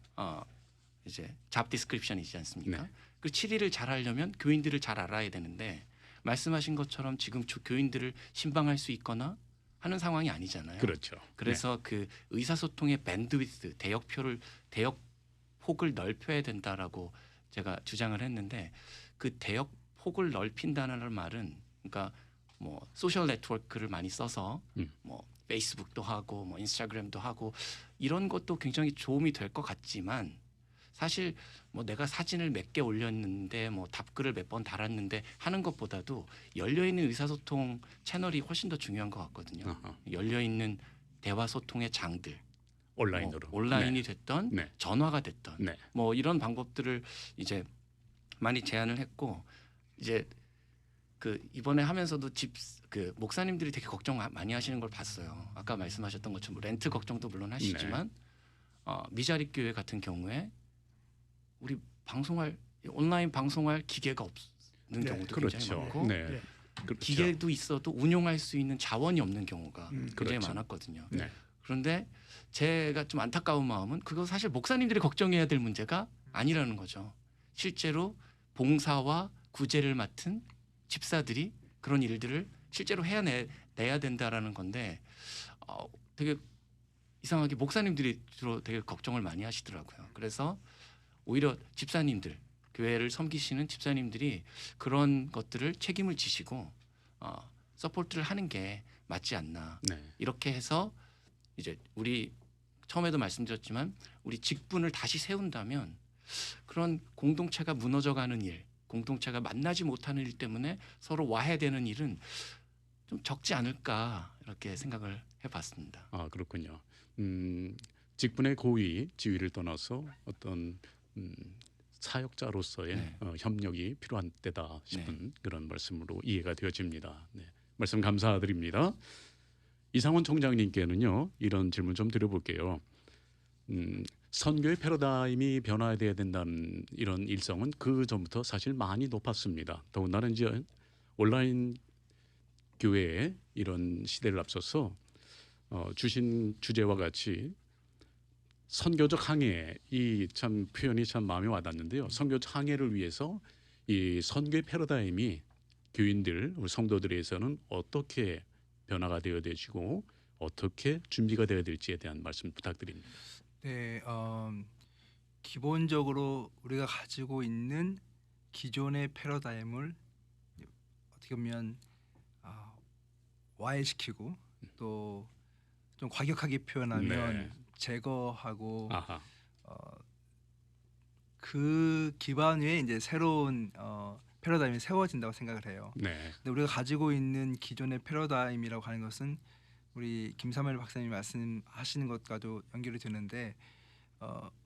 이제 잡 디스크립션이지 않습니까? 네. 그 7위를 잘 하려면 교인들을 잘 알아야 되는데 말씀하신 것처럼 지금 교인들을 신방할 수 있거나 하는 상황이 아니잖아요. 그렇죠. 그래서 그 의사소통의 밴드위스 대역폭을 넓혀야 된다라고 제가 주장을 했는데 그 대역폭을 넓힌다는 말은 그러니까 뭐 소셜 네트워크를 많이 써서 뭐 페이스북도 하고 뭐 인스타그램도 하고 이런 것도 굉장히 도움이 될 것 같지만 사실 뭐 내가 사진을 몇 개 올렸는데 뭐 답글을 몇 번 달았는데 하는 것보다도 열려 있는 의사소통 채널이 훨씬 더 중요한 것 같거든요. 아하. 열려 있는 대화 소통의 장들, 온라인으로. 뭐 온라인이 됐던 네. 전화가 됐던 네. 뭐 이런 방법들을 이제 많이 제안을 했고 이제 그 이번에 하면서도 그 목사님들이 되게 걱정 많이 하시는 걸 봤어요. 아까 말씀하셨던 것처럼 렌트 걱정도 물론 하시지만 미자립 교회 같은 경우에 우리 온라인 방송할 기계가 없는 네, 경우도 그렇죠. 굉장히 많고 네. 네. 그렇죠. 기계도 있어도 운용할 수 있는 자원이 없는 경우가 굉장히 그렇죠. 많았거든요. 네. 그런데 제가 좀 안타까운 마음은 그거 사실 목사님들이 걱정해야 될 문제가 아니라는 거죠. 실제로 봉사와 구제를 맡은 집사들이 그런 일들을 실제로 해내야 된다라는 건데 되게 이상하게 목사님들이 주로 되게 걱정을 많이 하시더라고요. 그래서 오히려 집사님들, 교회를 섬기시는 집사님들이 그런 것들을 책임을 지시고 서포트를 하는 게 맞지 않나. 네. 이렇게 해서 이제 우리 처음에도 말씀드렸지만 우리 직분을 다시 세운다면 그런 공동체가 무너져가는 일, 공동체가 만나지 못하는 일 때문에 서로 와해되는 일은 좀 적지 않을까 이렇게 생각을 해봤습니다. 그렇군요. 직분의 고위, 지위를 떠나서 어떤 사역자로서의 네. 협력이 필요한 때다 싶은 그런 말씀으로 이해가 되어집니다. 네. 말씀 감사드립니다. 이상원 총장님께는요 이런 질문 좀 드려볼게요. 선교의 패러다임이 변화돼야 된다는 이런 일성은 그 전부터 사실 많이 높았습니다. 더군다나 이제 온라인 교회의 이런 시대를 앞서서 주신 주제와 같이 선교적 항해, 이 참 표현이 참 마음에 와닿는데요. 선교적 항해를 위해서 이 선교의 패러다임이 교인들, 우리 성도들에서는 어떻게 변화가 되어야 되시고 어떻게 준비가 되어야 될지에 대한 말씀 부탁드립니다. 네, 기본적으로 우리가 가지고 있는 기존의 패러다임을 어떻게 보면 와해시키고 또 좀 과격하게 표현하면 네. 제거하고 아하, 그 기반 위에 이제 새로운 패러다임이 세워진다고 생각을 해요. 네, 근데 우리가 가지고 있는 기존의 패러다임이라고 하는 것은 우리 김사무엘 박사님이 말씀하시는 것과도 연결이 되는데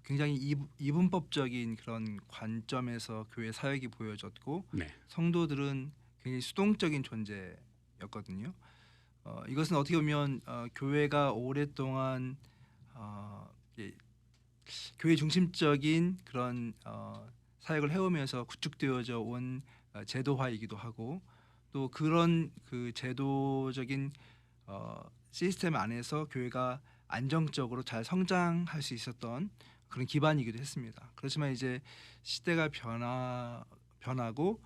굉장히 이분법적인 그런 관점에서 교회 사역이 보여졌고 네, 성도들은 굉장히 수동적인 존재였거든요. 이것은 어떻게 보면 교회가 오랫동안 예, 교회 중심적인 그런 사역을 해오면서 구축되어져 온 제도화이기도 하고 또 그런 그 제도적인 시스템 안에서 교회가 안정적으로 잘 성장할 수 있었던 그런 기반이기도 했습니다. 그렇지만 이제 시대가 변하고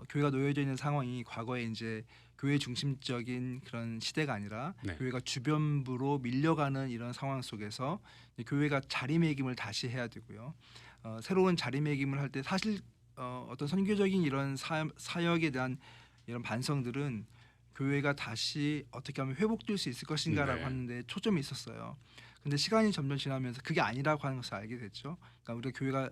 교회가 놓여져 있는 상황이 과거에 이제 교회 중심적인 그런 시대가 아니라 네. 교회가 주변부로 밀려가는 이런 상황 속에서 교회가 자리매김을 다시 해야 되고요. 새로운 자리매김을 할 때 사실 어떤 선교적인 이런 사역에 대한 이런 반성들은 교회가 다시 어떻게 하면 회복될 수 있을 것인가라고 네. 하는데 초점이 있었어요. 근데 시간이 점점 지나면서 그게 아니라고 하는 것을 알게 됐죠. 그러니까 우리가 교회가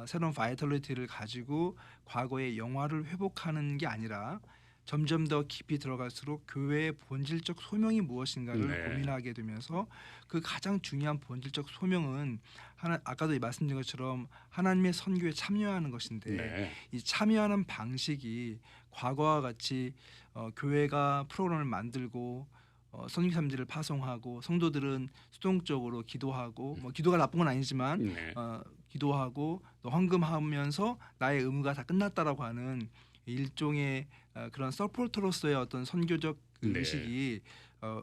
새로운 바이탈리티를 가지고 과거의 영화를 회복하는 게 아니라 점점 더 깊이 들어갈수록 교회의 본질적 소명이 무엇인가를 네. 고민하게 되면서 그 가장 중요한 본질적 소명은 아까도 말씀드린 것처럼 하나님의 선교에 참여하는 것인데 네, 이 참여하는 방식이 과거와 같이 교회가 프로그램을 만들고 선교사님들을 파송하고 성도들은 수동적으로 기도하고 뭐 기도가 나쁜 건 아니지만 네, 기도하고 또 헌금하면서 나의 의무가 다 끝났다라고 하는 일종의 그런 서포터로서의 어떤 선교적 네. 의식이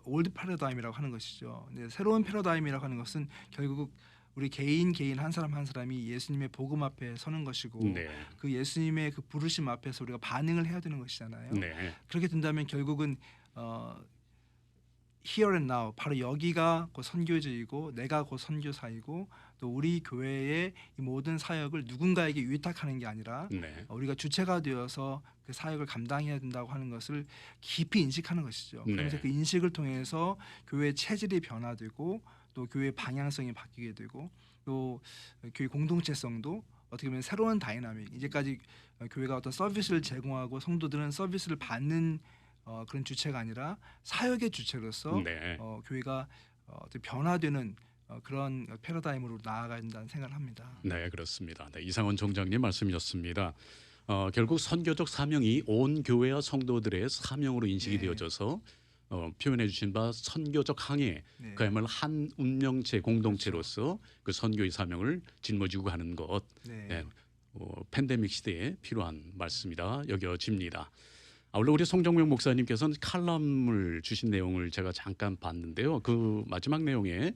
올드 패러다임이라고 하는 것이죠. 근데 새로운 패러다임이라고 하는 것은 결국 우리 개인 한 사람 한 사람이 예수님의 복음 앞에 서는 것이고 네, 그 예수님의 그 부르심 앞에서 우리가 반응을 해야 되는 것이잖아요. 네, 그렇게 된다면 결국은 here and now 바로 여기가 곧 선교지이고 내가 곧 선교사이고 또 우리 교회의 이 모든 사역을 누군가에게 위탁하는 게 아니라 네, 우리가 주체가 되어서 그 사역을 감당해야 된다고 하는 것을 깊이 인식하는 것이죠. 네. 그래서 그 인식을 통해서 교회의 체질이 변화되고 또 교회의 방향성이 바뀌게 되고 또 교회 공동체성도 어떻게 보면 새로운 다이나믹 이제까지 교회가 어떤 서비스를 제공하고 성도들은 서비스를 받는 그런 주체가 아니라 사역의 주체로서 네. 교회가 변화되는 그런 패러다임으로 나아가야 된다는 생각을 합니다. 네, 그렇습니다. 네, 이상원 총장님 말씀이었습니다. 결국 선교적 사명이 온 교회와 성도들의 사명으로 인식이 네. 되어져서 표현해 주신 바 선교적 항해, 네. 그야말로 한 운명체 공동체로서 그 선교의 사명을 짊어지고 가는 것, 네. 네, 팬데믹 시대에 필요한 말씀이다 여겨집니다. 원래 우리 송정명 목사님께서는 칼럼을 주신 내용을 제가 잠깐 봤는데요. 그 마지막 내용에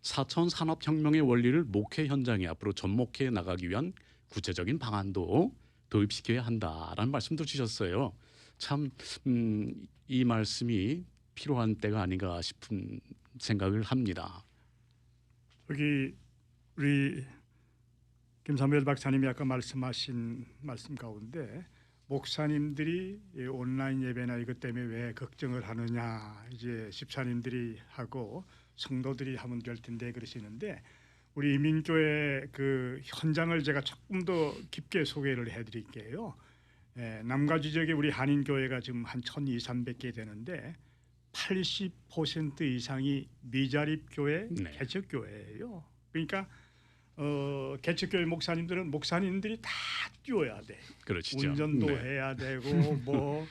사천 산업혁명의 원리를 목회 현장에 앞으로 접목해 나가기 위한 구체적인 방안도 도입시켜야 한다라는 말씀도 주셨어요. 참 이 말씀이 필요한 때가 아닌가 싶은 생각을 합니다. 여기 우리 김사무엘 박사님이 아까 말씀하신 말씀 가운데 목사님들이 이 온라인 예배나 이것 때문에 왜 걱정을 하느냐 이제 집사님들이 하고 성도들이 하면 될 텐데 그러시는데 우리 이민교회 그 현장을 제가 조금 더 깊게 소개를 해드릴게요. 남가 지역에 우리 한인교회가 지금 한 1,200~1,300개 되는데 80% 이상이 미자립교회, 네. 개척교회예요. 그러니까 개척교회 목사님들이 다 뛰어야 돼. 그러시죠. 운전도 네. 해야 되고 뭐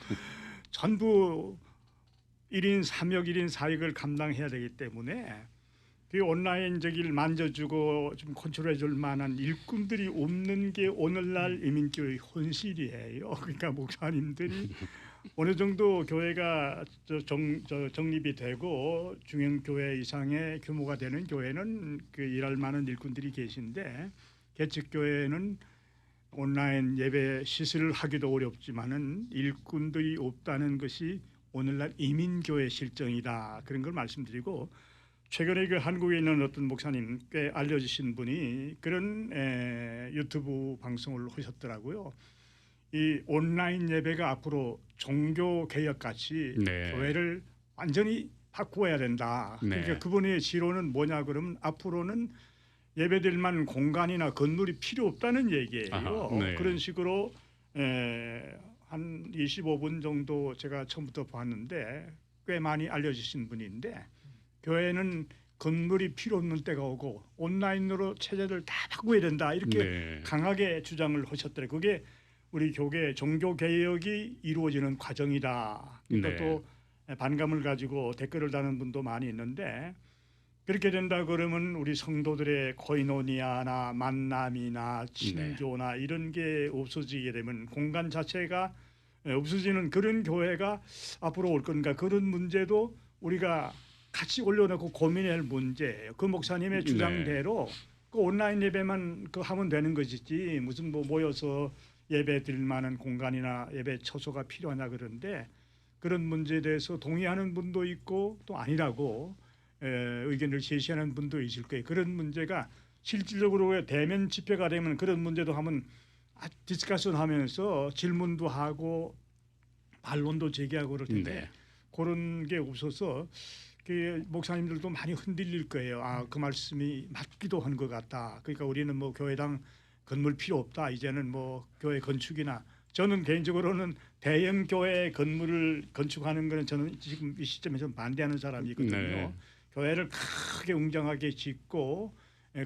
전부 1인 3역 1인 4역을 감당해야 되기 때문에 그 온라인 저기를 만져주고 좀 컨트롤해줄 만한 일꾼들이 없는 게 오늘날 이민교회 현실이에요. 그러니까 목사님들이 어느 정도 교회가 정립이 되고 중형 교회 이상의 규모가 되는 교회는 그 일할 만한 일꾼들이 계신데 개척 교회는 온라인 예배 시설을 하기도 어렵지만은 일꾼들이 없다는 것이 오늘날 이민교회 실정이다. 그런 걸 말씀드리고 최근에 그 한국에 있는 어떤 목사님 꽤 알려주신 분이 그런 유튜브 방송을 하셨더라고요. 이 온라인 예배가 앞으로 종교 개혁 같이 네. 교회를 완전히 바꾸어야 된다. 그러니까 네. 그분의 지론은 뭐냐 그러면 앞으로는 예배드릴만 공간이나 건물이 필요 없다는 얘기예요. 아하, 네. 그런 식으로 한 25분 정도 제가 처음부터 봤는데 꽤 많이 알려주신 분인데 교회는 건물이 필요 없는 때가 오고 온라인으로 체제를 다 바꿔야 된다 이렇게 네. 강하게 주장을 하셨더래요. 그게 우리 교계 종교 개혁이 이루어지는 과정이다. 그러니까 네. 또 반감을 가지고 댓글을 다는 분도 많이 있는데 그렇게 된다 그러면 우리 성도들의 코이노니아나 만남이나 친교나 이런 게 없어지게 되면 공간 자체가 없어지는 그런 교회가 앞으로 올 건가 그런 문제도 우리가 같이 올려놓고 고민할 문제예요. 그 목사님의 주장대로 그 온라인 예배만 그 하면 되는 것이지 무슨 뭐 모여서 예배 드릴 만한 공간이나 예배 처소가 필요하냐 그런데 그런 문제에 대해서 동의하는 분도 있고 또 아니라고 의견을 제시하는 분도 있을 거예요. 그런 문제가 실질적으로 대면 집회가 되면 그런 문제도 하면 디스커션 하면서 질문도 하고 반론도 제기하고 그럴 텐데 그런 게 없어서 그 목사님들도 많이 흔들릴 거예요. 그 말씀이 맞기도 한 것 같다. 그러니까 우리는 뭐 교회당 건물 필요 없다. 이제는 뭐 교회 건축이나 저는 개인적으로는 대형 교회 건물을 건축하는 거는 저는 지금 이 시점에서 반대하는 사람이거든요. 네. 교회를 크게 웅장하게 짓고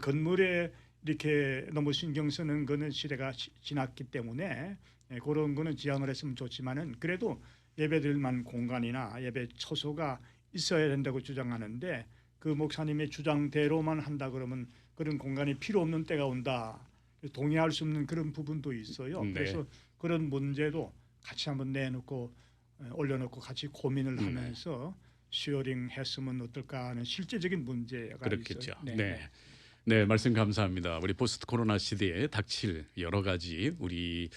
건물에 이렇게 너무 신경 쓰는 거는 시대가 지났기 때문에 그런 거는 지양을 했으면 좋지만은 그래도 예배드릴 만한 공간이나 예배 처소가 있어야 된다고 주장하는데 그 목사님의 주장대로만 한다 그러면 그런 공간이 필요 없는 때가 온다. 동의할 수 없는 그런 부분도 있어요. 네. 그래서 그런 문제도 같이 한번 내놓고 올려놓고 같이 고민을 하면서 쉐어링 했으면 어떨까 하는 실제적인 문제가 그렇겠죠. 있어요. 네. 네, 말씀 감사합니다. 우리 포스트 코로나 시대에 닥칠 여러 가지 우리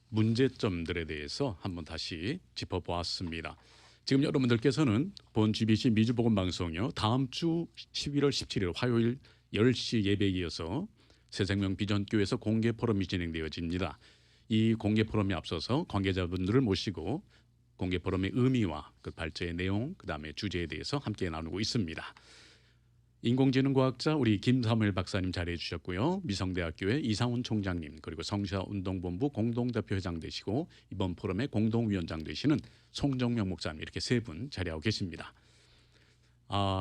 문제점들에 대해서 한번 다시 짚어보았습니다. 지금 여러분들께서는 본 GBC 미주복음 방송이요. 다음 주 11월 17일 화요일 10시 예배에 이어서 새생명 비전교회에서 공개 포럼이 진행되어집니다. 이 공개 포럼에 앞서서 관계자분들을 모시고 공개 포럼의 의미와 그 발제의 내용, 그다음에 주제에 대해서 함께 나누고 있습니다. 인공지능과학자 우리 김사무엘 박사님 자리해 주셨고요. 미성대학교의 이상훈 총장님 그리고 성시아운동본부 공동대표 회장 되시고 이번 포럼의 공동위원장 되시는 송정명 목사님 이렇게 세 분 자리하고 계십니다.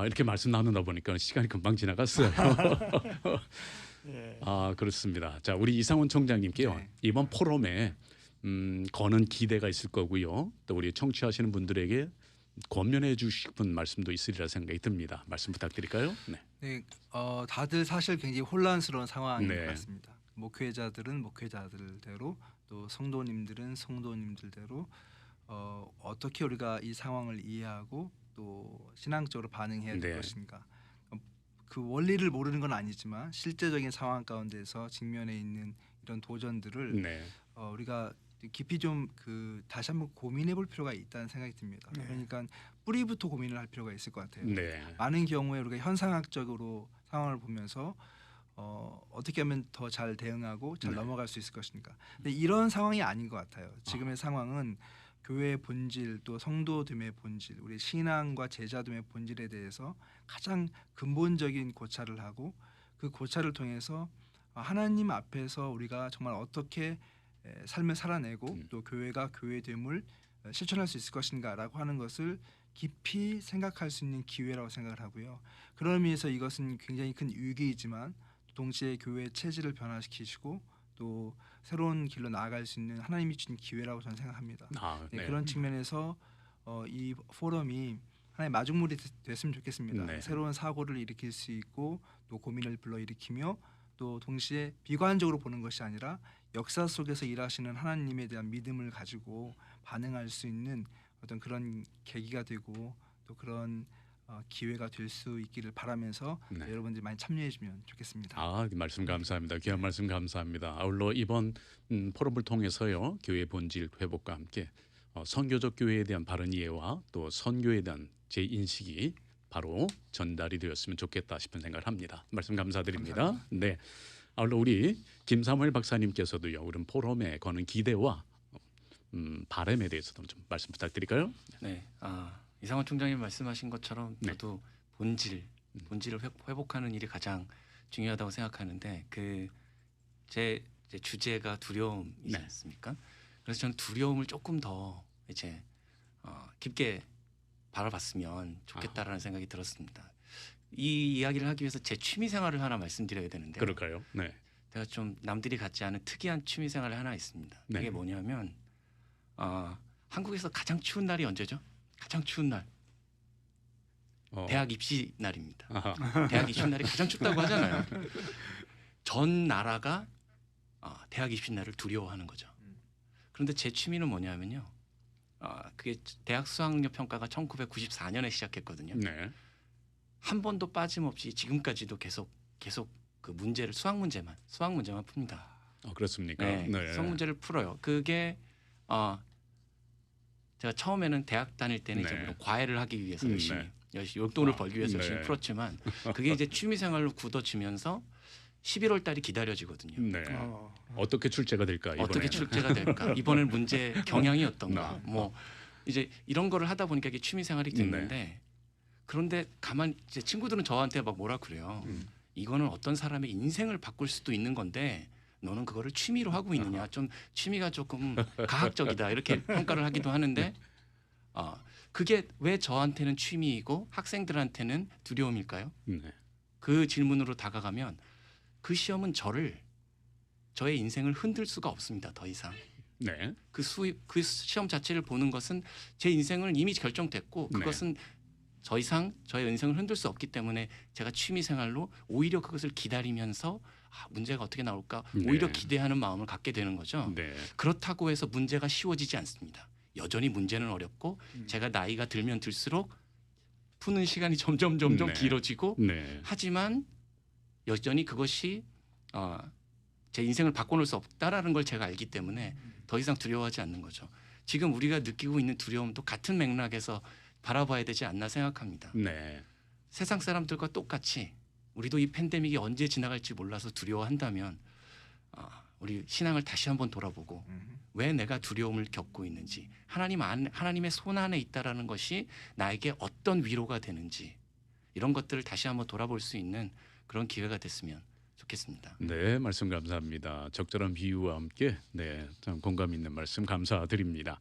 이렇게 말씀 나누다 보니까 시간이 금방 지나갔어요. 그렇습니다. 자, 우리 이상훈 총장님께요. 이번 포럼에 거는 기대가 있을 거고요. 또 우리 청취하시는 분들에게 권면해 주실 분 말씀도 있으리라 생각이 듭니다. 말씀 부탁드릴까요? 네. 네, 다들 사실 굉장히 혼란스러운 상황인 네. 것 같습니다. 목회자들은 목회자들대로 또 성도님들은 성도님들대로 어떻게 우리가 이 상황을 이해하고 또 신앙적으로 반응해야 될 네. 것인가. 그 원리를 모르는 건 아니지만 실제적인 상황 가운데서 직면해 있는 이런 도전들을 네. 우리가 깊이 좀 다시 한번 고민해 볼 필요가 있다는 생각이 듭니다. 그러니까 뿌리부터 고민을 할 필요가 있을 것 같아요. 네. 많은 경우에 우리가 현상학적으로 상황을 보면서 어떻게 하면 더 잘 대응하고 잘 넘어갈 수 있을 것인가. 근데 이런 상황이 아닌 것 같아요. 지금의 상황은 교회의 본질 또 성도됨의 본질, 우리 신앙과 제자됨의 본질에 대해서 가장 근본적인 고찰을 하고 그 고찰을 통해서 하나님 앞에서 우리가 정말 어떻게 삶을 살아내고 또 교회가 교회됨을 실천할 수 있을 것인가라고 하는 것을 깊이 생각할 수 있는 기회라고 생각을 하고요. 그런 의미에서 이것은 굉장히 큰 위기이지만 동시에 교회의 체질을 변화시키시고 또 새로운 길로 나아갈 수 있는 하나님이 주신 기회라고 저는 생각합니다. 네. 그런 측면에서 이 포럼이 하나의 마중물이 됐으면 좋겠습니다. 네. 새로운 사고를 일으킬 수 있고 또 고민을 불러일으키며 또 동시에 비관적으로 보는 것이 아니라 역사 속에서 일하시는 하나님에 대한 믿음을 가지고 반응할 수 있는 어떤 그런 계기가 되고 또 그런 기회가 될 수 있기를 바라면서 네. 여러분들이 많이 참여해 주면 좋겠습니다. 아, 말씀 감사합니다. 귀한 말씀 감사합니다. 아울러 이번 포럼을 통해서요, 교회 본질 회복과 함께 선교적 교회에 대한 바른 이해와 또 선교에 대한 제 인식이 바로 전달이 되었으면 좋겠다 싶은 생각을 합니다. 말씀 감사드립니다. 감사합니다. 네, 아울러 우리 김사무엘 박사님께서도요, 오늘 포럼에 거는 기대와 바람에 대해서도 좀 말씀 부탁드릴까요? 네, 이상원 총장님 말씀하신 것처럼 네. 저도 본질을 회복하는 일이 가장 중요하다고 생각하는데 제 주제가 두려움이지 네. 않습니까? 그래서 저는 두려움을 조금 더 이제 깊게 바라봤으면 좋겠다라는 생각이 들었습니다. 이 이야기를 하기 위해서 제 취미 생활을 하나 말씀드려야 되는데요. 그럴까요? 네. 제가 좀 남들이 갖지 않은 특이한 취미 생활이 하나 있습니다. 네. 이게 뭐냐면 한국에서 가장 추운 날이 언제죠? 가장 추운 날 대학 입시 날입니다. 아하. 대학 입시 날이 가장 춥다고 하잖아요. 전 나라가 대학 입시 날을 두려워하는 거죠. 그런데 제 취미는 뭐냐면요. 그게 대학 수학력 평가가 1994년에 시작했거든요. 네. 한 번도 빠짐없이 지금까지도 계속 그 문제를 수학 문제만 풉니다. 그렇습니까? 네, 네. 수학 문제를 풀어요. 그게 제가 처음에는 대학 다닐 때는 이제 네. 물론 과외를 하기 위해서 네. 열심히 용돈을 벌기 위해서 열심히 네. 풀었지만 그게 이제 취미 생활로 굳어지면서 11월 달이 기다려지거든요. 네. 어떻게 출제가 될까 이번에? 어떻게 출제가 될까? 이번엔 문제 경향이 어떤가? 네. 뭐 이제 이런 거를 하다 보니까 이게 취미 생활이 됐는데 그런데 가만 이제 친구들은 저한테 막 뭐라 그래요. 이거는 어떤 사람의 인생을 바꿀 수도 있는 건데 너는 그거를 취미로 하고 있느냐? 좀 취미가 조금 가학적이다 이렇게 평가를 하기도 하는데 그게 왜 저한테는 취미이고 학생들한테는 두려움일까요? 네. 그 질문으로 다가가면 그 시험은 저의 인생을 흔들 수가 없습니다. 더 이상 네. 그 시험 자체를 보는 것은 제 인생은 이미 결정됐고 네. 그것은 더 이상 저의 인생을 흔들 수 없기 때문에 제가 취미 생활로 오히려 그것을 기다리면서 문제가 어떻게 나올까 네. 오히려 기대하는 마음을 갖게 되는 거죠. 네. 그렇다고 해서 문제가 쉬워지지 않습니다. 여전히 문제는 어렵고 제가 나이가 들면 들수록 푸는 시간이 점점 네. 길어지고 네. 하지만 여전히 그것이 제 인생을 바꿔놓을 수 없다라는 걸 제가 알기 때문에 더 이상 두려워하지 않는 거죠. 지금 우리가 느끼고 있는 두려움도 같은 맥락에서 바라봐야 되지 않나 생각합니다. 네. 세상 사람들과 똑같이 우리도 이 팬데믹이 언제 지나갈지 몰라서 두려워한다면 우리 신앙을 다시 한번 돌아보고 왜 내가 두려움을 겪고 있는지 하나님의 손 안에 있다라는 것이 나에게 어떤 위로가 되는지 이런 것들을 다시 한번 돌아볼 수 있는 그런 기회가 됐으면 좋겠습니다. 네, 말씀 감사합니다. 적절한 비유와 함께 참 공감 있는 말씀 감사드립니다.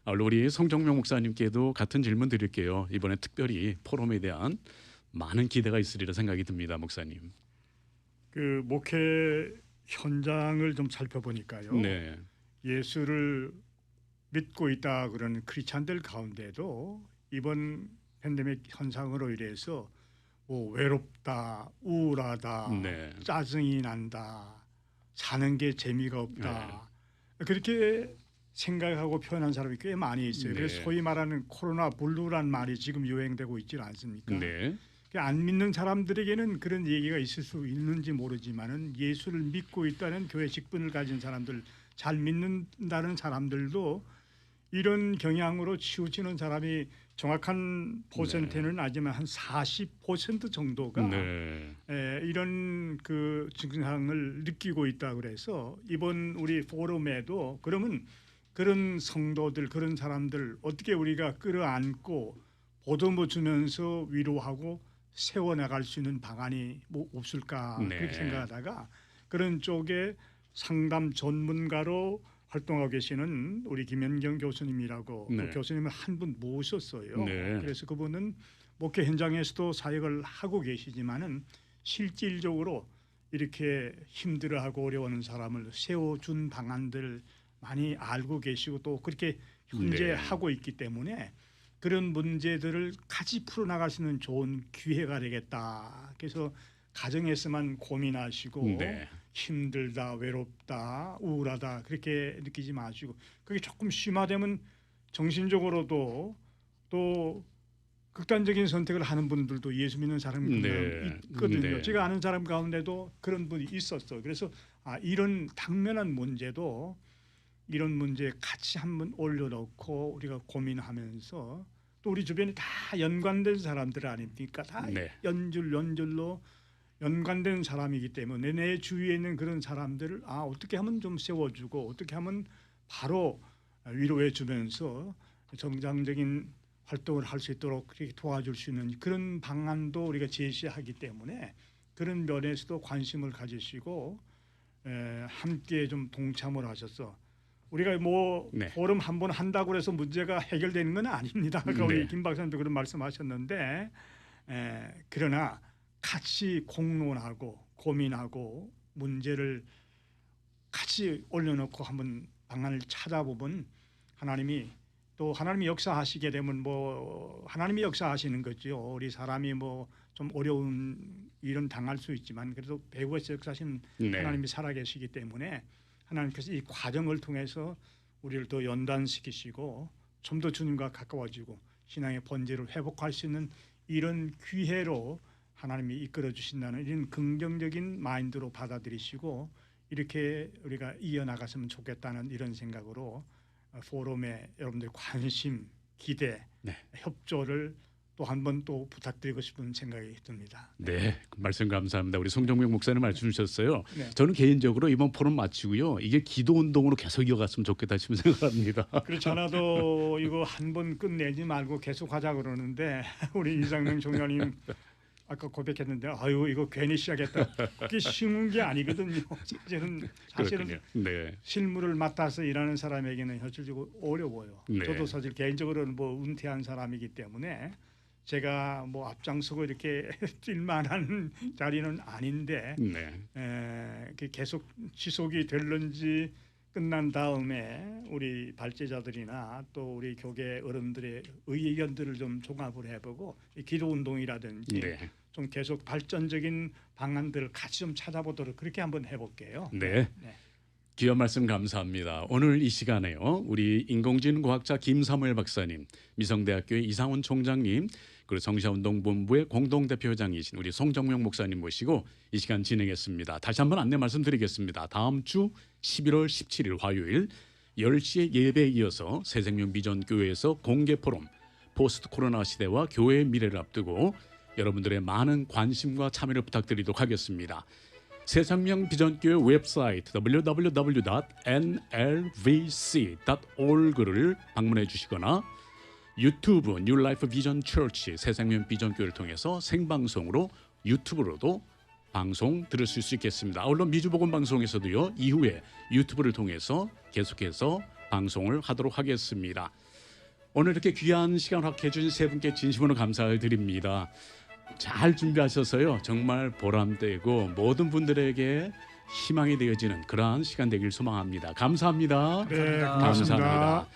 우리 성정명 목사님께도 같은 질문 드릴게요. 이번에 특별히 포럼에 대한 많은 기대가 있으리라 생각이 듭니다, 목사님. 그 목회 현장을 좀 살펴보니까요. 네. 예수를 믿고 있다 그러는 크리스찬들 가운데도 이번 팬데믹 현상으로 인해서 뭐 외롭다, 우울하다, 네. 짜증이 난다, 사는 게 재미가 없다. 그렇게 생각하고 표현한 사람이 꽤 많이 있어요. 네. 그래서 소위 말하는 코로나 블루란 말이 지금 유행되고 있지 않습니까? 네. 안 믿는 사람들에게는 그런 얘기가 있을 수 있는지 모르지만은 예수를 믿고 있다는 교회 직분을 가진 사람들, 잘 믿는다는 사람들도 이런 경향으로 치우치는 사람이 정확한 퍼센트는 아니지만 한 40% 정도가 네. 이런 그 증상을 느끼고 있다 그래서 이번 우리 포럼에도 그러면 그런 성도들 그런 사람들 어떻게 우리가 끌어안고 보듬어 주면서 위로하고 세워나갈 수 있는 방안이 뭐 없을까 네. 그렇게 생각하다가 그런 쪽에 상담 전문가로 활동하고 계시는 우리 김현경 교수님이라고 네. 그 교수님을 한 분 모셨어요. 네. 그래서 그분은 목회 현장에서도 사역을 하고 계시지만은 실질적으로 이렇게 힘들어하고 어려워하는 사람을 세워준 방안들 많이 알고 계시고 또 그렇게 현재 네. 하고 있기 때문에 그런 문제들을 같이 풀어나갈 수 있는 좋은 기회가 되겠다. 그래서 가정에서만 고민하시고 네. 힘들다, 외롭다, 우울하다 그렇게 느끼지 마시고 그게 조금 심화되면 정신적으로도 또 극단적인 선택을 하는 분들도 예수 믿는 사람이 네. 있거든요. 네. 제가 아는 사람 가운데도 그런 분이 있었어요. 그래서 이런 당면한 문제도 이런 문제 같이 한번 올려놓고 우리가 고민하면서 또 우리 주변에 다 연관된 사람들 아닙니까? 다 네. 연줄로 연관된 사람이기 때문에 내 주위에 있는 그런 사람들을 어떻게 하면 좀 세워주고 어떻게 하면 바로 위로해 주면서 정상적인 활동을 할 수 있도록 그렇게 도와줄 수 있는 그런 방안도 우리가 제시하기 때문에 그런 면에서도 관심을 가지시고 함께 좀 동참을 하셔서 우리가 뭐 네. 포럼 한 번 한다고 해서 문제가 해결되는 건 아닙니다. 아까 우리 네. 김 박사님도 그런 말씀하셨는데 그러나 같이 공론하고 고민하고 문제를 같이 올려놓고 한번 방안을 찾아보면 하나님이 역사하시게 되면 뭐 하나님이 역사하시는 거죠. 우리 사람이 뭐 좀 어려운 일은 당할 수 있지만 그래도 배후에서 역사하시는 네. 하나님이 살아계시기 때문에 하나님께서 이 과정을 통해서 우리를 더 연단시키시고 좀 더 주님과 가까워지고 신앙의 본질을 회복할 수 있는 이런 기회로 하나님이 이끌어 주신다는 이런 긍정적인 마인드로 받아들이시고 이렇게 우리가 이어나갔으면 좋겠다는 이런 생각으로 포럼에 여러분들의 관심, 기대, 네. 협조를 또 한 번 또 부탁드리고 싶은 생각이 듭니다. 네, 그 말씀 감사합니다. 우리 송정명 목사님 말씀 주셨어요. 네. 저는 개인적으로 이번 포럼 마치고요. 이게 기도 운동으로 계속 이어갔으면 좋겠다 싶은 생각합니다. 그렇지 않아도 이거 한 번 끝내지 말고 계속 하자 그러는데 우리 이상명 총장님 아까 고백했는데 이거 괜히 시작했다. 그게 쉬운 게 아니거든요. 사실은 그렇군요. 네. 실무를 맡아서 일하는 사람에게는 현실적으로 어려워요. 네. 저도 사실 개인적으로는 뭐 은퇴한 사람이기 때문에 제가 뭐 앞장서고 이렇게 뛸 만한 자리는 아닌데 네. 계속 지속이 될런지 끝난 다음에 우리 발제자들이나 또 우리 교계 어른들의 의견들을 좀 종합을 해보고 이 기도 운동이라든지 네. 좀 계속 발전적인 방안들을 같이 좀 찾아보도록 그렇게 한번 해볼게요. 네. 네. 귀한 말씀 감사합니다. 오늘 이 시간에요. 우리 인공지능과학자 김사무엘 박사님, 미성대학교의 이상훈 총장님, 그리고 성시운동본부의 공동대표장이신 우리 송정명 목사님 모시고 이 시간 진행했습니다. 다시 한번 안내 말씀드리겠습니다. 다음 주 11월 17일 화요일 10시에 예배에 이어서 새생명 비전교회에서 공개 포럼 포스트 코로나 시대와 교회의 미래를 앞두고 여러분들의 많은 관심과 참여를 부탁드리도록 하겠습니다. 새생명 비전교회 웹사이트 www.nlvc.org를 방문해 주시거나 유튜브 뉴라이프 비전 처치 새생명 비전교회를 통해서 생방송으로 유튜브로도 방송 들으실 수 있겠습니다. 아울러 미주복음 방송에서도요. 이후에 유튜브를 통해서 계속해서 방송을 하도록 하겠습니다. 오늘 이렇게 귀한 시간 확보해 주신 세 분께 진심으로 감사를 드립니다. 잘 준비하셔서요. 정말 보람되고 모든 분들에게 희망이 되어지는 그러한 시간 되길 소망합니다. 감사합니다. 네, 감사합니다. 고맙습니다.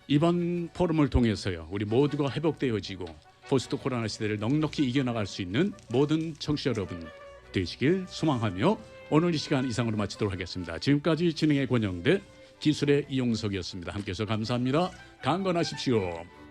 이번 포럼을 통해서요. 우리 모두가 회복되어지고 포스트 코로나 시대를 넉넉히 이겨나갈 수 있는 모든 청취자 여러분 되시길 소망하며 오늘 이 시간 이상으로 마치도록 하겠습니다. 지금까지 진행의 권영대, 기술의 이용석이었습니다. 함께해서 감사합니다. 강건하십시오.